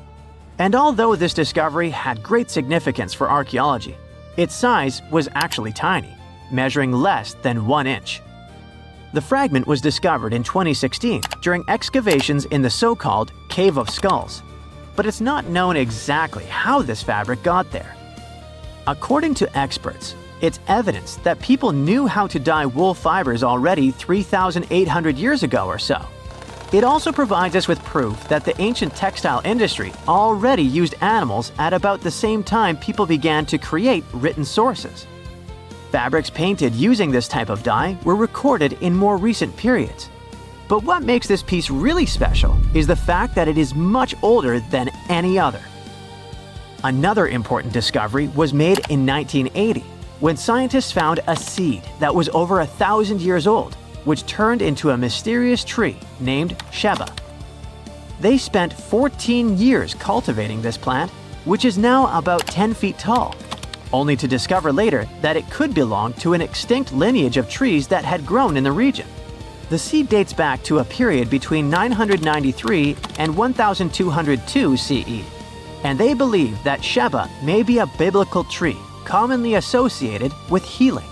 And although this discovery had great significance for archaeology, its size was actually tiny, measuring less than 1 inch. The fragment was discovered in 2016 during excavations in the so-called Cave of Skulls, but it's not known exactly how this fabric got there. According to experts, it's evidence that people knew how to dye wool fibers already 3,800 years ago or so. It also provides us with proof that the ancient textile industry already used animals at about the same time people began to create written sources. Fabrics painted using this type of dye were recorded in more recent periods. But what makes this piece really special is the fact that it is much older than any other. Another important discovery was made in 1980, when scientists found a seed that was over 1,000 years old, which turned into a mysterious tree named Sheba. They spent 14 years cultivating this plant, which is now about 10 feet tall, only to discover later that it could belong to an extinct lineage of trees that had grown in the region. The seed dates back to a period between 993 and 1202 CE, and they believe that Sheba may be a biblical tree commonly associated with healing.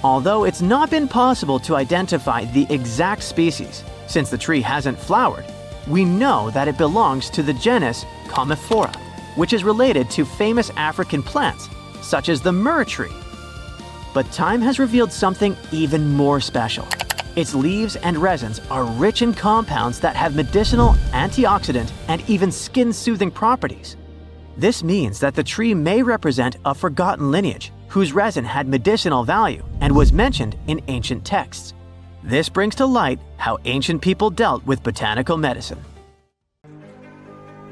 Although it's not been possible to identify the exact species, since the tree hasn't flowered, we know that it belongs to the genus Commiphora, which is related to famous African plants, such as the myrrh tree. But time has revealed something even more special. Its leaves and resins are rich in compounds that have medicinal, antioxidant, and even skin-soothing properties. This means that the tree may represent a forgotten lineage whose resin had medicinal value and was mentioned in ancient texts. This brings to light how ancient people dealt with botanical medicine.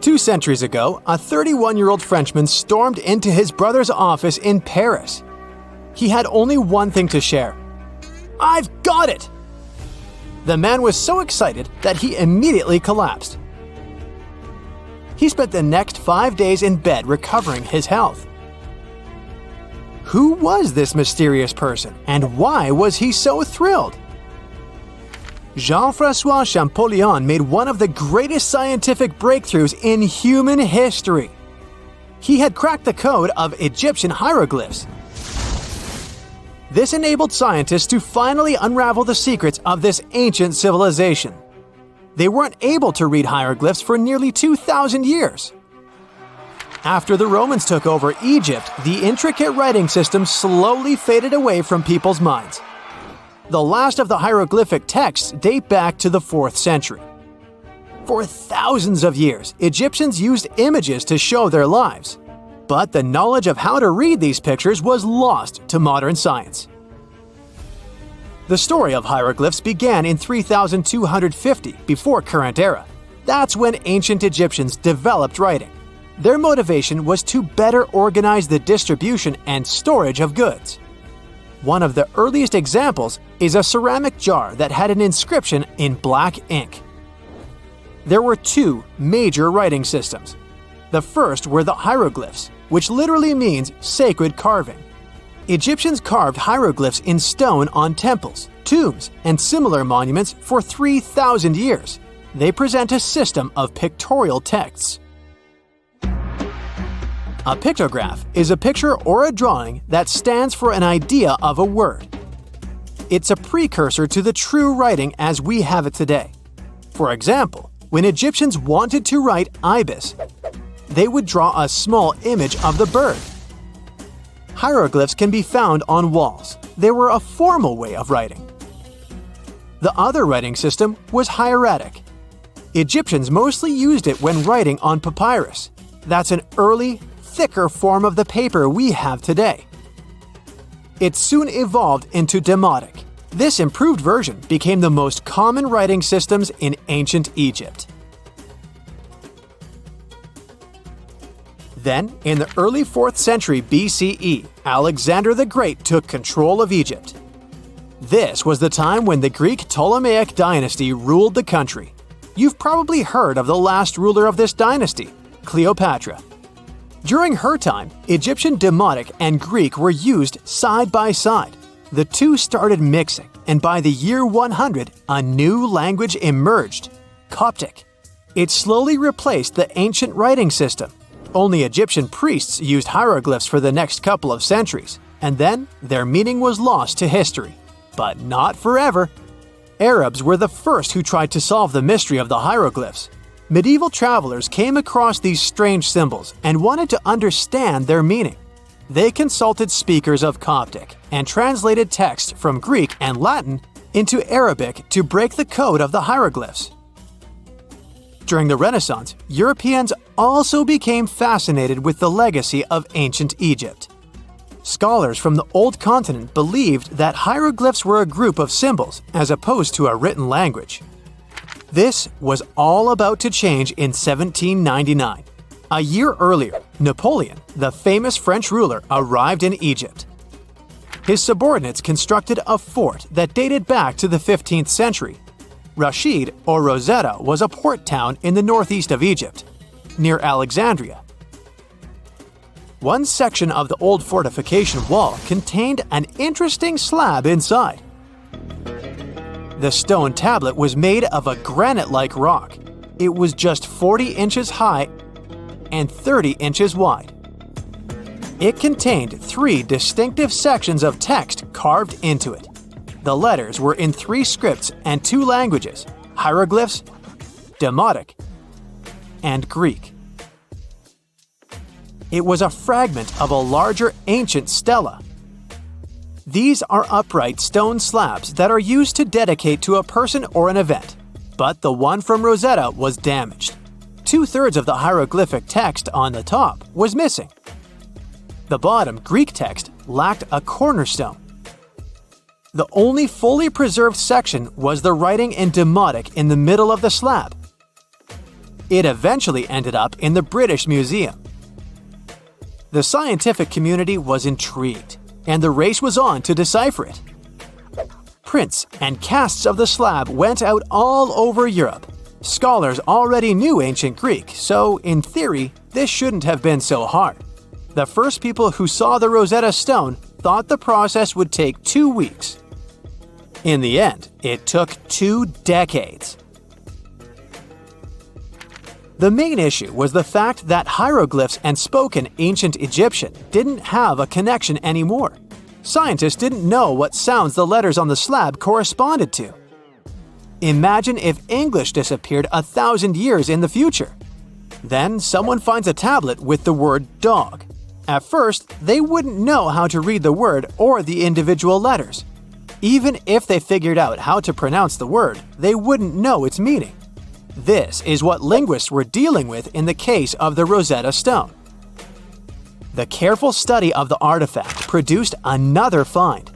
2 centuries ago, a 31-year-old Frenchman stormed into his brother's office in Paris. He had only one thing to share. "I've got it!" The man was so excited that he immediately collapsed. He spent the next 5 days in bed recovering his health. Who was this mysterious person, and why was he so thrilled? Jean-François Champollion made one of the greatest scientific breakthroughs in human history. He had cracked the code of Egyptian hieroglyphs. This enabled scientists to finally unravel the secrets of this ancient civilization. They weren't able to read hieroglyphs for nearly 2,000 years. After the Romans took over Egypt, the intricate writing system slowly faded away from people's minds. The last of the hieroglyphic texts date back to the 4th century. For thousands of years, Egyptians used images to show their lives. But the knowledge of how to read these pictures was lost to modern science. The story of hieroglyphs began in 3250 before current era. That's when ancient Egyptians developed writing. Their motivation was to better organize the distribution and storage of goods. One of the earliest examples is a ceramic jar that had an inscription in black ink. There were 2 major writing systems. The first were the hieroglyphs, which literally means sacred carving. Egyptians carved hieroglyphs in stone on temples, tombs, and similar monuments for 3,000 years. They present a system of pictorial texts. A pictograph is a picture or a drawing that stands for an idea of a word. It's a precursor to the true writing as we have it today. For example, when Egyptians wanted to write ibis, they would draw a small image of the bird. Hieroglyphs can be found on walls. They were a formal way of writing. The other writing system was hieratic. Egyptians mostly used it when writing on papyrus. That's an early, thicker form of the paper we have today. It soon evolved into demotic. This improved version became the most common writing systems in ancient Egypt. Then, in the early 4th century BCE, Alexander the Great took control of Egypt. This was the time when the Greek Ptolemaic dynasty ruled the country. You've probably heard of the last ruler of this dynasty, Cleopatra. During her time, Egyptian Demotic and Greek were used side by side. The two started mixing, and by the year 100, a new language emerged, Coptic. It slowly replaced the ancient writing system. Only Egyptian priests used hieroglyphs for the next couple of centuries, and then their meaning was lost to history. But not forever. Arabs were the first who tried to solve the mystery of the hieroglyphs. Medieval travelers came across these strange symbols and wanted to understand their meaning. They consulted speakers of Coptic and translated text from Greek and Latin into Arabic to break the code of the hieroglyphs. During the Renaissance, Europeans also became fascinated with the legacy of ancient Egypt. Scholars from the Old Continent believed that hieroglyphs were a group of symbols as opposed to a written language. This was all about to change in 1799. A year earlier, Napoleon, the famous French ruler, arrived in Egypt. His subordinates constructed a fort that dated back to the 15th century. Rashid, or Rosetta, was a port town in the northeast of Egypt, near Alexandria. One section of the old fortification wall contained an interesting slab inside. The stone tablet was made of a granite-like rock. It was just 40 inches high and 30 inches wide. It contained 3 distinctive sections of text carved into it. The letters were in 3 scripts and 2 languages: hieroglyphs, demotic, and Greek. It was a fragment of a larger ancient stela. These are upright stone slabs that are used to dedicate to a person or an event, but the one from Rosetta was damaged. 2/3 of the hieroglyphic text on the top was missing. The bottom Greek text lacked a cornerstone. The only fully preserved section was the writing in demotic in the middle of the slab. It eventually ended up in the British Museum. The scientific community was intrigued, and the race was on to decipher it. Prints and casts of the slab went out all over Europe. Scholars already knew ancient Greek, so in theory, this shouldn't have been so hard. The first people who saw the Rosetta Stone thought the process would take 2 weeks. In the end, it took 2 decades. The main issue was the fact that hieroglyphs and spoken ancient Egyptian didn't have a connection anymore. Scientists didn't know what sounds the letters on the slab corresponded to. Imagine if English disappeared 1,000 years in the future. Then someone finds a tablet with the word dog. At first, they wouldn't know how to read the word or the individual letters. Even if they figured out how to pronounce the word, they wouldn't know its meaning. This is what linguists were dealing with in the case of the Rosetta Stone. The careful study of the artifact produced another find.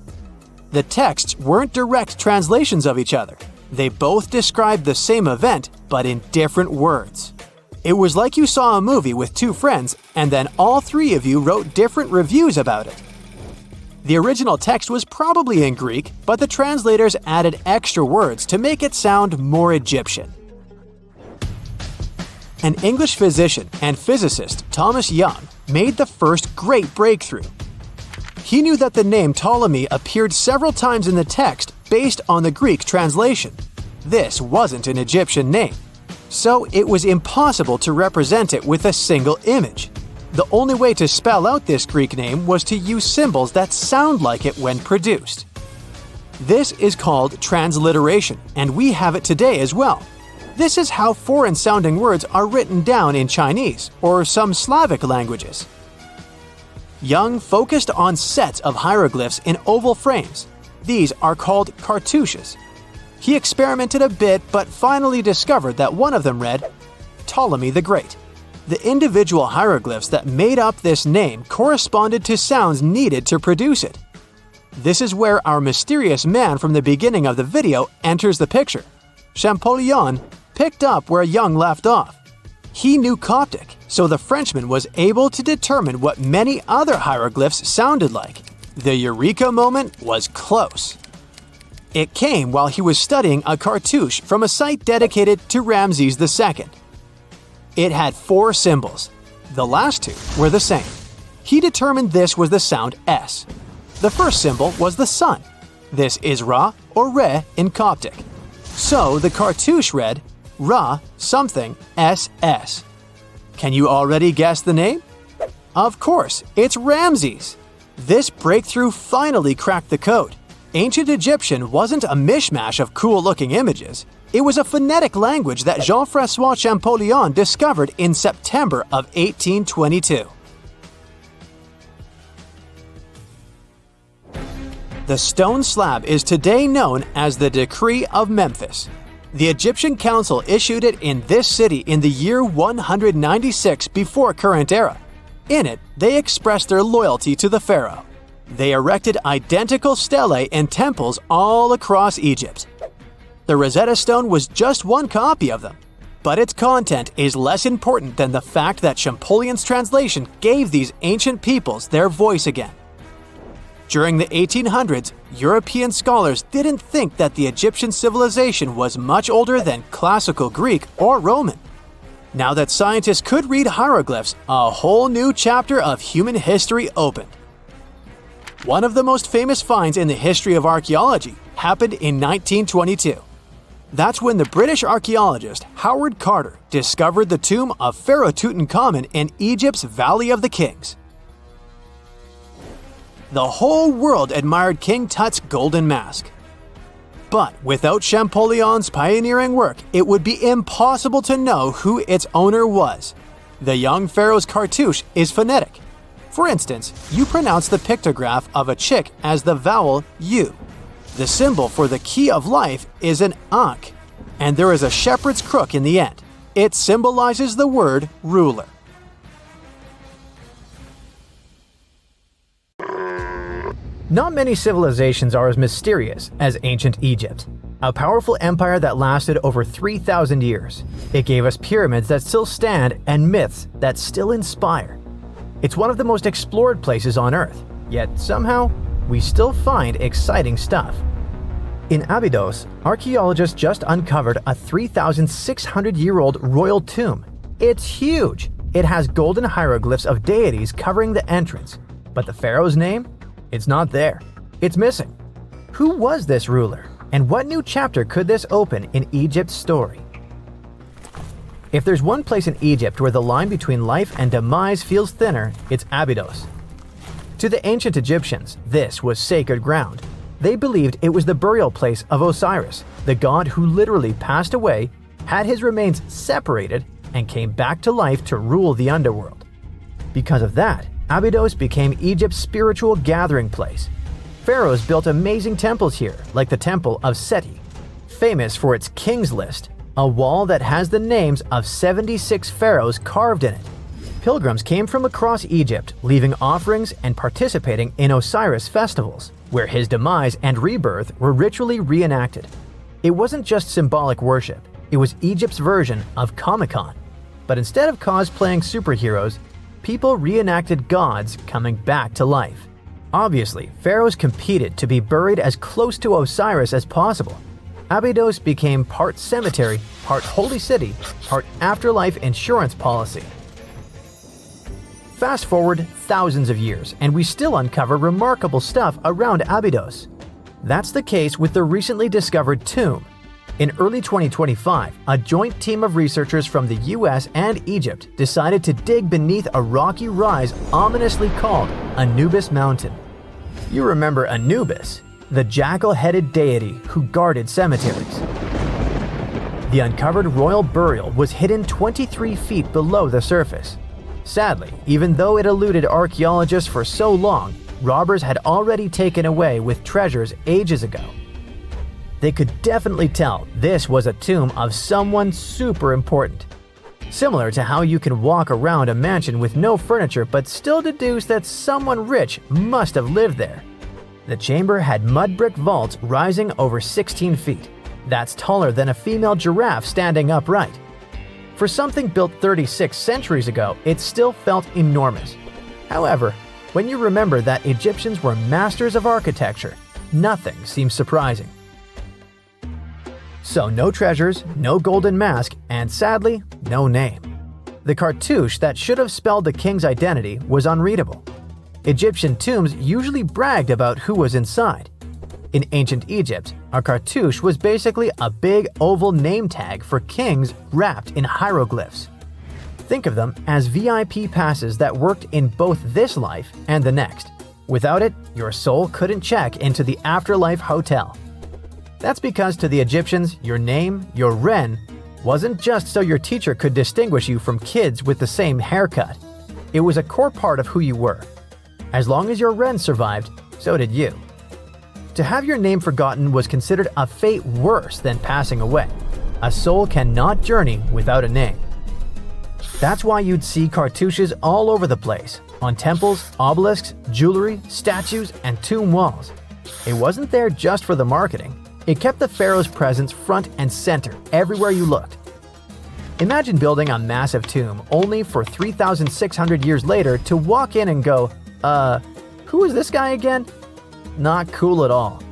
The texts weren't direct translations of each other. They both described the same event, but in different words. It was like you saw a movie with 2 friends, and then all 3 of you wrote different reviews about it. The original text was probably in Greek, but the translators added extra words to make it sound more Egyptian. An English physician and physicist, Thomas Young, made the first great breakthrough. He knew that the name Ptolemy appeared several times in the text based on the Greek translation. This wasn't an Egyptian name, so it was impossible to represent it with a single image. The only way to spell out this Greek name was to use symbols that sound like it when produced. This is called transliteration, and we have it today as well. This is how foreign-sounding words are written down in Chinese or some Slavic languages. Young focused on sets of hieroglyphs in oval frames. These are called cartouches. He experimented a bit but finally discovered that one of them read, Ptolemy the Great. The individual hieroglyphs that made up this name corresponded to sounds needed to produce it. This is where our mysterious man from the beginning of the video enters the picture. Champollion picked up where Young left off. He knew Coptic, so the Frenchman was able to determine what many other hieroglyphs sounded like. The eureka moment was close. It came while he was studying a cartouche from a site dedicated to Ramses II. It had 4 symbols. The last 2 were the same. He determined this was the sound S. The first symbol was the sun. This is Ra or Re in Coptic. So the cartouche read Ra something SS. Can you already guess the name? Of course, it's Ramses. This breakthrough finally cracked the code. Ancient Egyptian wasn't a mishmash of cool-looking images. It was a phonetic language that Jean-François Champollion discovered in September of 1822. The stone slab is today known as the Decree of Memphis. The Egyptian council issued it in this city in the year 196 before current era. In it, they expressed their loyalty to the pharaoh. They erected identical stelae and temples all across Egypt. The Rosetta Stone was just one copy of them, but its content is less important than the fact that Champollion's translation gave these ancient peoples their voice again. During the 1800s, European scholars didn't think that the Egyptian civilization was much older than classical Greek or Roman. Now that scientists could read hieroglyphs, a whole new chapter of human history opened. One of the most famous finds in the history of archaeology happened in 1922. That's when the British archaeologist Howard Carter discovered the tomb of Pharaoh Tutankhamun in Egypt's Valley of the Kings. The whole world admired King Tut's golden mask. But without Champollion's pioneering work, it would be impossible to know who its owner was. The young pharaoh's cartouche is phonetic. For instance, you pronounce the pictograph of a chick as the vowel U. The symbol for the key of life is an ankh, and there is a shepherd's crook in the end. It symbolizes the word ruler. Not many civilizations are as mysterious as ancient Egypt, a powerful empire that lasted over 3,000 years. It gave us pyramids that still stand and myths that still inspire. It's one of the most explored places on Earth, yet somehow we still find exciting stuff. In Abydos, archaeologists just uncovered a 3,600-year-old royal tomb. It's huge! It has golden hieroglyphs of deities covering the entrance, but the pharaoh's name? It's not there. It's missing. Who was this ruler, and what new chapter could this open in Egypt's story? If there's one place in Egypt where the line between life and demise feels thinner, it's Abydos. To the ancient Egyptians, this was sacred ground. They believed it was the burial place of Osiris, the god who literally passed away, had his remains separated, and came back to life to rule the underworld. Because of that, Abydos became Egypt's spiritual gathering place. Pharaohs built amazing temples here, like the Temple of Seti, famous for its King's List, a wall that has the names of 76 pharaohs carved in it. Pilgrims came from across Egypt, leaving offerings and participating in Osiris festivals, where his demise and rebirth were ritually reenacted. It wasn't just symbolic worship, it was Egypt's version of Comic-Con. But instead of cosplaying superheroes, people reenacted gods coming back to life. Obviously, pharaohs competed to be buried as close to Osiris as possible. Abydos became part cemetery, part holy city, part afterlife insurance policy. Fast forward thousands of years, and we still uncover remarkable stuff around Abydos. That's the case with the recently discovered tomb. In early 2025, a joint team of researchers from the US and Egypt decided to dig beneath a rocky rise ominously called Anubis Mountain. You remember Anubis, the jackal-headed deity who guarded cemeteries. The uncovered royal burial was hidden 23 feet below the surface. Sadly, even though it eluded archaeologists for so long, robbers had already taken away with treasures ages ago. They could definitely tell this was a tomb of someone super important. Similar to how you can walk around a mansion with no furniture but still deduce that someone rich must have lived there. The chamber had mud brick vaults rising over 16 feet. That's taller than a female giraffe standing upright. For something built 36 centuries ago, it still felt enormous. However, when you remember that Egyptians were masters of architecture, nothing seems surprising. So no treasures, no golden mask, and sadly, no name. The cartouche that should have spelled the king's identity was unreadable. Egyptian tombs usually bragged about who was inside. In ancient Egypt, a cartouche was basically a big oval name tag for kings wrapped in hieroglyphs. Think of them as VIP passes that worked in both this life and the next. Without it, your soul couldn't check into the afterlife hotel. That's because to the Egyptians, your name, your Ren, wasn't just so your teacher could distinguish you from kids with the same haircut. It was a core part of who you were. As long as your Ren survived, so did you. To have your name forgotten was considered a fate worse than passing away. A soul cannot journey without a name. That's why you'd see cartouches all over the place, on temples, obelisks, jewelry, statues, and tomb walls. It wasn't there just for the marketing. It kept the pharaoh's presence front and center everywhere you looked. Imagine building a massive tomb only for 3,600 years later to walk in and go, who is this guy again? Not cool at all.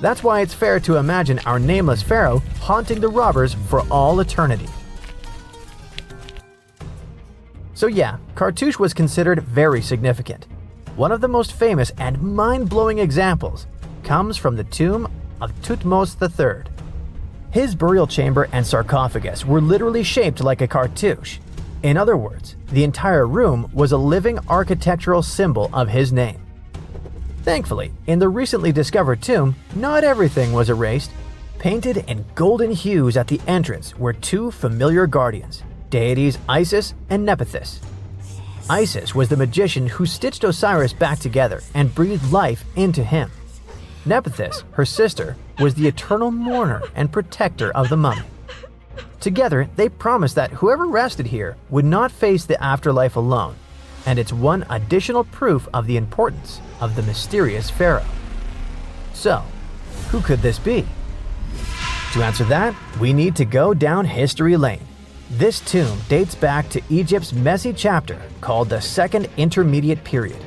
That's why it's fair to imagine our nameless pharaoh haunting the robbers for all eternity. So yeah, cartouche was considered very significant. One of the most famous and mind-blowing examples comes from the tomb of Thutmose III. His burial chamber and sarcophagus were literally shaped like a cartouche. In other words, the entire room was a living architectural symbol of his name. Thankfully, in the recently discovered tomb, not everything was erased. Painted in golden hues at the entrance were two familiar guardians, deities Isis and Nephthys. Isis was the magician who stitched Osiris back together and breathed life into him. Nephthys, her sister, was the eternal mourner and protector of the mummy. Together, they promised that whoever rested here would not face the afterlife alone, and it's one additional proof of the importance of the mysterious pharaoh. So, who could this be? To answer that, we need to go down history lane. This tomb dates back to Egypt's messy chapter called the Second Intermediate Period.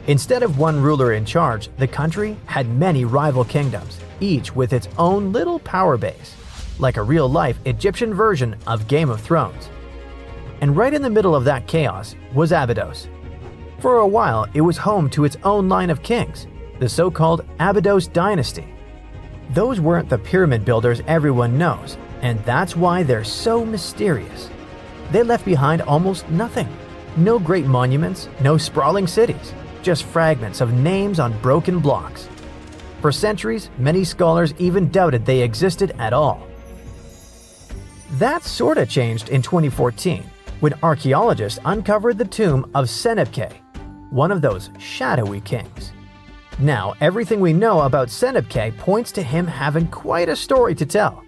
Instead of one ruler in charge, the country had many rival kingdoms, each with its own little power base, like a real-life Egyptian version of Game of Thrones. And right in the middle of that chaos was Abydos. For a while, it was home to its own line of kings, the so-called Abydos dynasty. Those weren't the pyramid builders everyone knows, and that's why they're so mysterious. They left behind almost nothing. No great monuments, no sprawling cities, just fragments of names on broken blocks. For centuries, many scholars even doubted they existed at all. That sorta changed in 2014, when archaeologists uncovered the tomb of Senebkay, one of those shadowy kings. Now, everything we know about Senebkay points to him having quite a story to tell.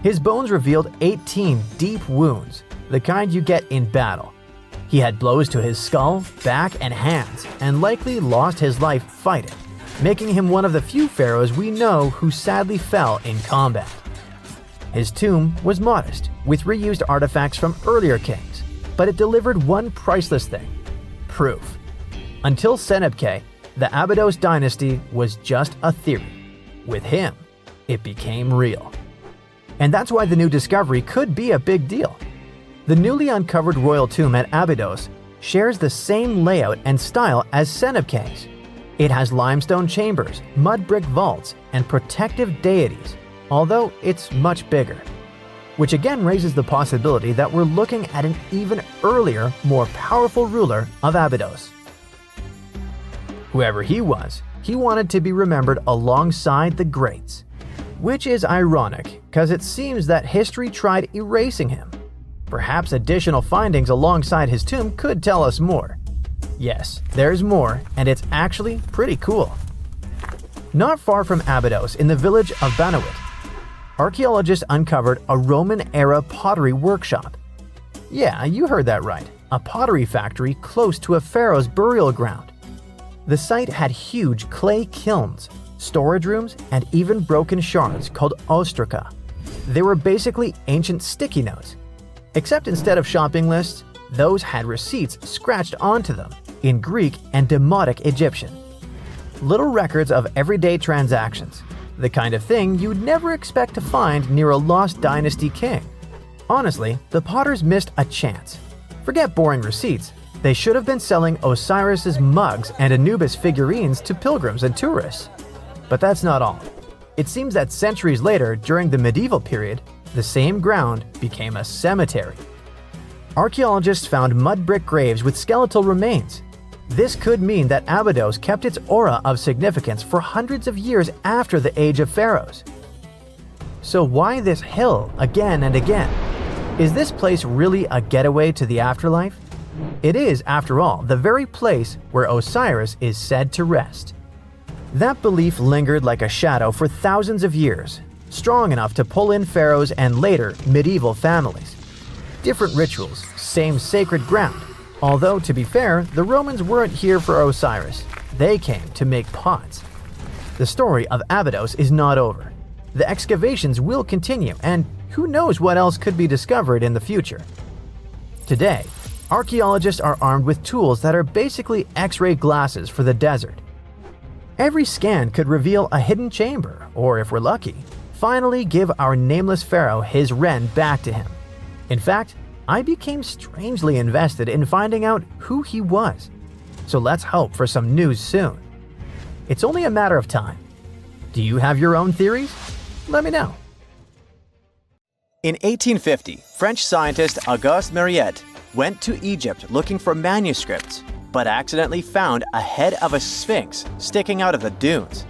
His bones revealed 18 deep wounds, the kind you get in battle. He had blows to his skull, back, and hands, and likely lost his life fighting, making him one of the few pharaohs we know who sadly fell in combat. His tomb was modest, with reused artifacts from earlier kings, but it delivered one priceless thing: proof. Until Senebkay, the Abydos dynasty was just a theory. With him, it became real. And that's why the new discovery could be a big deal. The newly uncovered royal tomb at Abydos shares the same layout and style as Senebkay's. It has limestone chambers, mud brick vaults, and protective deities, although it's much bigger. Which again raises the possibility that we're looking at an even earlier, more powerful ruler of Abydos. Whoever he was, he wanted to be remembered alongside the greats. Which is ironic, because it seems that history tried erasing him. Perhaps additional findings alongside his tomb could tell us more. Yes, there's more, and it's actually pretty cool. Not far from Abydos, in the village of Banawit, archaeologists uncovered a Roman-era pottery workshop. Yeah, you heard that right, a pottery factory close to a pharaoh's burial ground. The site had huge clay kilns, storage rooms, and even broken shards called ostraca. They were basically ancient sticky notes. Except instead of shopping lists, those had receipts scratched onto them in Greek and Demotic Egyptian. Little records of everyday transactions, the kind of thing you'd never expect to find near a lost dynasty king. Honestly, the potters missed a chance. Forget boring receipts, they should have been selling Osiris's mugs and Anubis figurines to pilgrims and tourists. But that's not all. It seems that centuries later, during the medieval period, the same ground became a cemetery. Archaeologists found mud brick graves with skeletal remains. This could mean that Abydos kept its aura of significance for hundreds of years after the age of pharaohs. So why this hill again and again? Is this place really a getaway to the afterlife? It is, after all, the very place where Osiris is said to rest. That belief lingered like a shadow for thousands of years, strong enough to pull in pharaohs and later medieval families. Different rituals, same sacred ground. Although, to be fair, the Romans weren't here for Osiris. They came to make pots. The story of Abydos is not over. The excavations will continue, and who knows what else could be discovered in the future. Today, archaeologists are armed with tools that are basically X-ray glasses for the desert. Every scan could reveal a hidden chamber, or if we're lucky, finally give our nameless pharaoh his wren back to him. In fact, I became strangely invested in finding out who he was. So let's hope for some news soon. It's only a matter of time. Do you have your own theories? Let me know. In 1850, French scientist Auguste Mariette went to Egypt looking for manuscripts, but accidentally found a head of a sphinx sticking out of the dunes.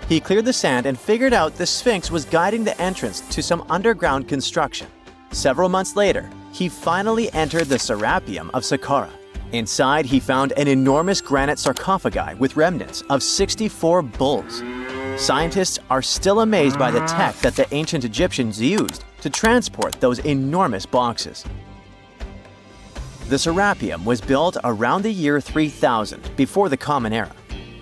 He cleared the sand and figured out the Sphinx was guiding the entrance to some underground construction. Several months later, he finally entered the Sarapium of Saqqara. Inside, he found an enormous granite sarcophagi with remnants of 64 bulls. Scientists are still amazed by the tech that the ancient Egyptians used to transport those enormous boxes. The Sarapium was built around the year 3000 before the Common Era.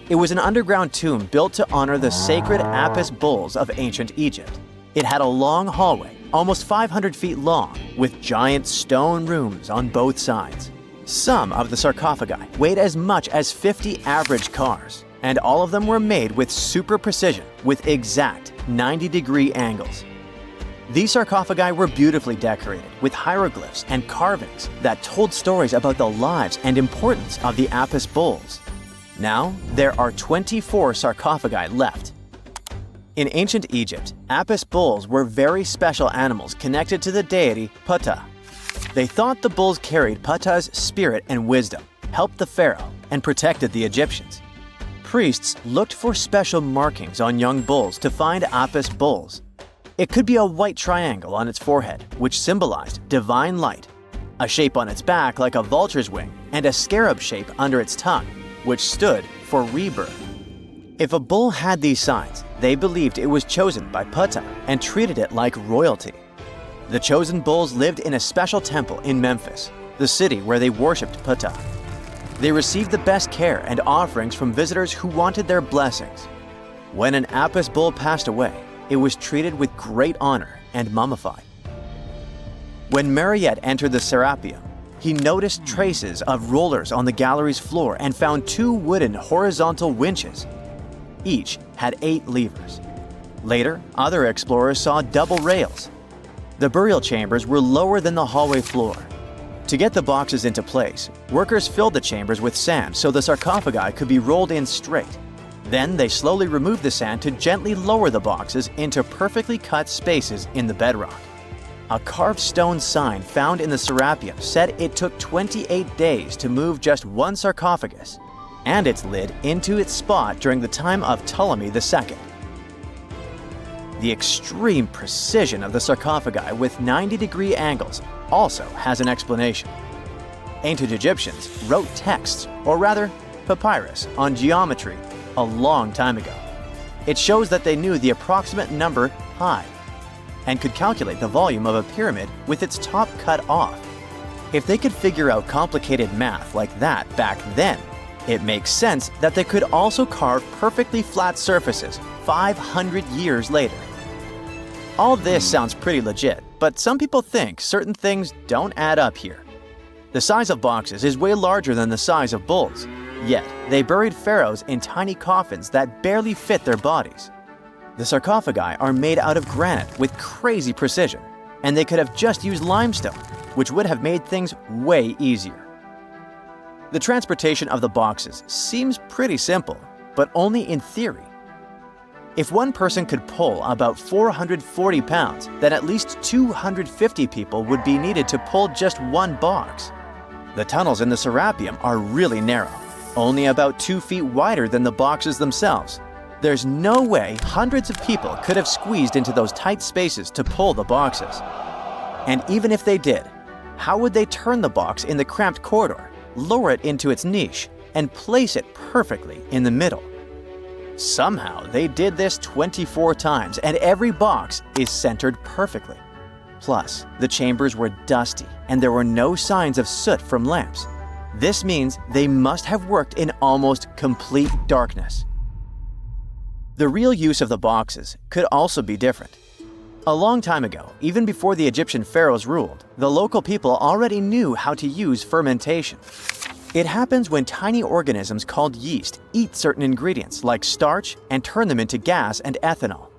It was an underground tomb built to honor the sacred Apis bulls of ancient Egypt. It had a long hallway, almost 500 feet long, with giant stone rooms on both sides. Some of the sarcophagi weighed as much as 50 average cars, and all of them were made with super precision, with exact 90-degree angles. These sarcophagi were beautifully decorated with hieroglyphs and carvings that told stories about the lives and importance of the Apis bulls. Now, there are 24 sarcophagi left. In ancient Egypt, Apis bulls were very special animals connected to the deity Ptah. They thought the bulls carried Ptah's spirit and wisdom, helped the pharaoh, and protected the Egyptians. Priests looked for special markings on young bulls to find Apis bulls. It could be a white triangle on its forehead, which symbolized divine light, a shape on its back like a vulture's wing, and a scarab shape under its tongue, which stood for rebirth. If a bull had these signs, they believed it was chosen by Ptah and treated it like royalty. The chosen bulls lived in a special temple in Memphis, the city where they worshipped Ptah. They received the best care and offerings from visitors who wanted their blessings. When an Apis bull passed away, it was treated with great honor and mummified. When Mariette entered the Sarapium, he noticed traces of rollers on the gallery's floor and found 2 wooden horizontal winches. Each had 8 levers. Later, other explorers saw double rails. The burial chambers were lower than the hallway floor. To get the boxes into place, workers filled the chambers with sand so the sarcophagi could be rolled in straight. Then they slowly removed the sand to gently lower the boxes into perfectly cut spaces in the bedrock. A carved stone sign found in the Sarapium said it took 28 days to move just one sarcophagus and its lid into its spot during the time of Ptolemy II. The extreme precision of the sarcophagi with 90-degree angles also has an explanation. Ancient Egyptians wrote texts, or rather, papyrus, on geometry a long time ago. It shows that they knew the approximate number pi and could calculate the volume of a pyramid with its top cut off. If they could figure out complicated math like that back then, it makes sense that they could also carve perfectly flat surfaces 500 years later. All this sounds pretty legit, but some people think certain things don't add up here. The size of boxes is way larger than the size of bulls, yet they buried pharaohs in tiny coffins that barely fit their bodies. The sarcophagi are made out of granite with crazy precision, and they could have just used limestone, which would have made things way easier. The transportation of the boxes seems pretty simple, but only in theory. If one person could pull about 440 pounds, then at least 250 people would be needed to pull just one box. The tunnels in the Sarapium are really narrow, only about 2 feet wider than the boxes themselves. There's no way hundreds of people could have squeezed into those tight spaces to pull the boxes. And even if they did, how would they turn the box in the cramped corridor, lower it into its niche, and place it perfectly in the middle? Somehow, they did this 24 times, and every box is centered perfectly. Plus, the chambers were dusty, and there were no signs of soot from lamps. This means they must have worked in almost complete darkness. The real use of the boxes could also be different. A long time ago, even before the Egyptian pharaohs ruled, the local people already knew how to use fermentation. It happens when tiny organisms called yeast eat certain ingredients like starch and turn them into gas and ethanol.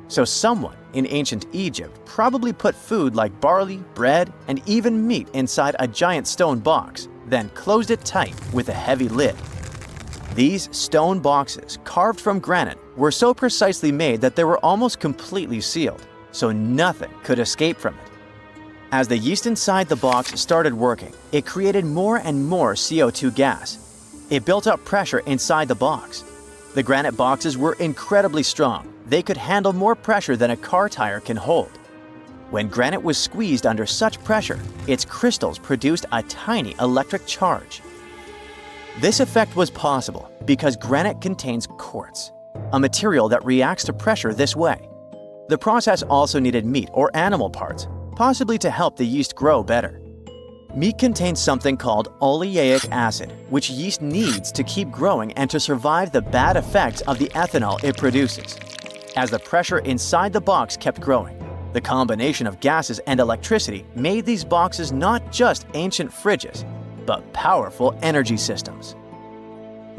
So someone in ancient Egypt probably put food like barley, bread, and even meat inside a giant stone box, then closed it tight with a heavy lid. These stone boxes, carved from granite, were so precisely made that they were almost completely sealed, so nothing could escape from it. As the yeast inside the box started working, it created more and more CO2 gas. It built up pressure inside the box. The granite boxes were incredibly strong. They could handle more pressure than a car tire can hold. When granite was squeezed under such pressure, its crystals produced a tiny electric charge. This effect was possible because granite contains quartz, a material that reacts to pressure this way. The process also needed meat or animal parts, possibly to help the yeast grow better. Meat contains something called oleic acid, which yeast needs to keep growing and to survive the bad effects of the ethanol it produces. As the pressure inside the box kept growing, the combination of gases and electricity made these boxes not just ancient fridges, but powerful energy systems.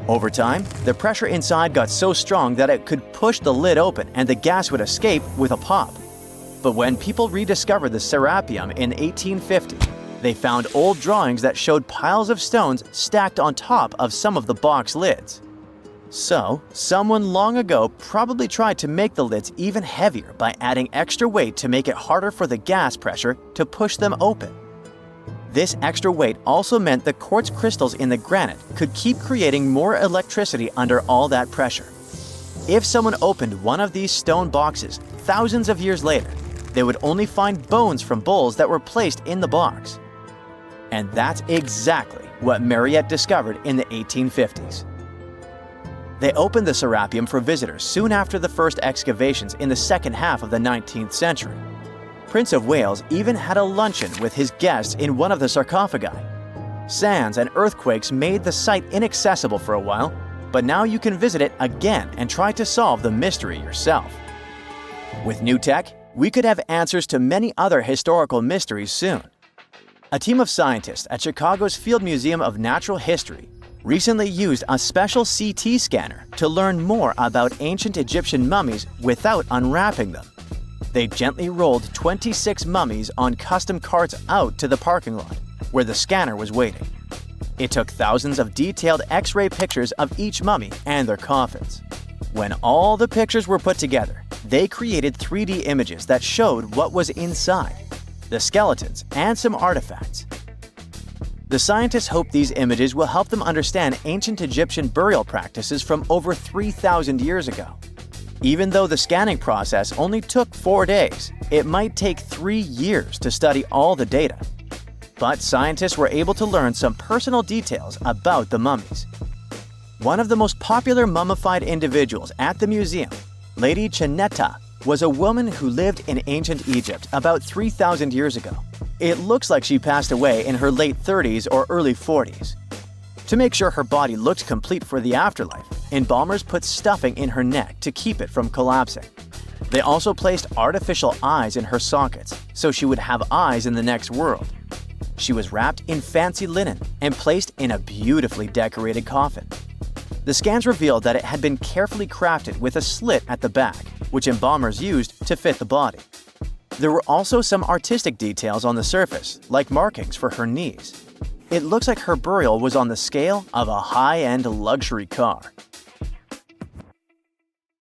Over time, the pressure inside got so strong that it could push the lid open and the gas would escape with a pop. But when people rediscovered the Sarapium in 1850, they found old drawings that showed piles of stones stacked on top of some of the box lids. So, someone long ago probably tried to make the lids even heavier by adding extra weight to make it harder for the gas pressure to push them open. This extra weight also meant the quartz crystals in the granite could keep creating more electricity under all that pressure. If someone opened one of these stone boxes thousands of years later, they would only find bones from bulls that were placed in the box. And that's exactly what Mariette discovered in the 1850s. They opened the Sarapium for visitors soon after the first excavations in the second half of the 19th century. Prince of Wales even had a luncheon with his guests in one of the sarcophagi. Sands and earthquakes made the site inaccessible for a while, but now you can visit it again and try to solve the mystery yourself. With new tech, we could have answers to many other historical mysteries soon. A team of scientists at Chicago's Field Museum of Natural History recently used a special CT scanner to learn more about ancient Egyptian mummies without unwrapping them. They gently rolled 26 mummies on custom carts out to the parking lot, where the scanner was waiting. It took thousands of detailed X-ray pictures of each mummy and their coffins. When all the pictures were put together, they created 3D images that showed what was inside, the skeletons, and some artifacts. The scientists hope these images will help them understand ancient Egyptian burial practices from over 3,000 years ago. Even though the scanning process only took 4 days, it might take 3 years to study all the data. But scientists were able to learn some personal details about the mummies. One of the most popular mummified individuals at the museum, Lady Cheneta, was a woman who lived in ancient Egypt about 3,000 years ago. It looks like she passed away in her late 30s or early 40s. To make sure her body looked complete for the afterlife, embalmers put stuffing in her neck to keep it from collapsing. They also placed artificial eyes in her sockets, so she would have eyes in the next world. She was wrapped in fancy linen and placed in a beautifully decorated coffin. The scans revealed that it had been carefully crafted with a slit at the back, which embalmers used to fit the body. There were also some artistic details on the surface, like markings for her knees. It looks like her burial was on the scale of a high-end luxury car.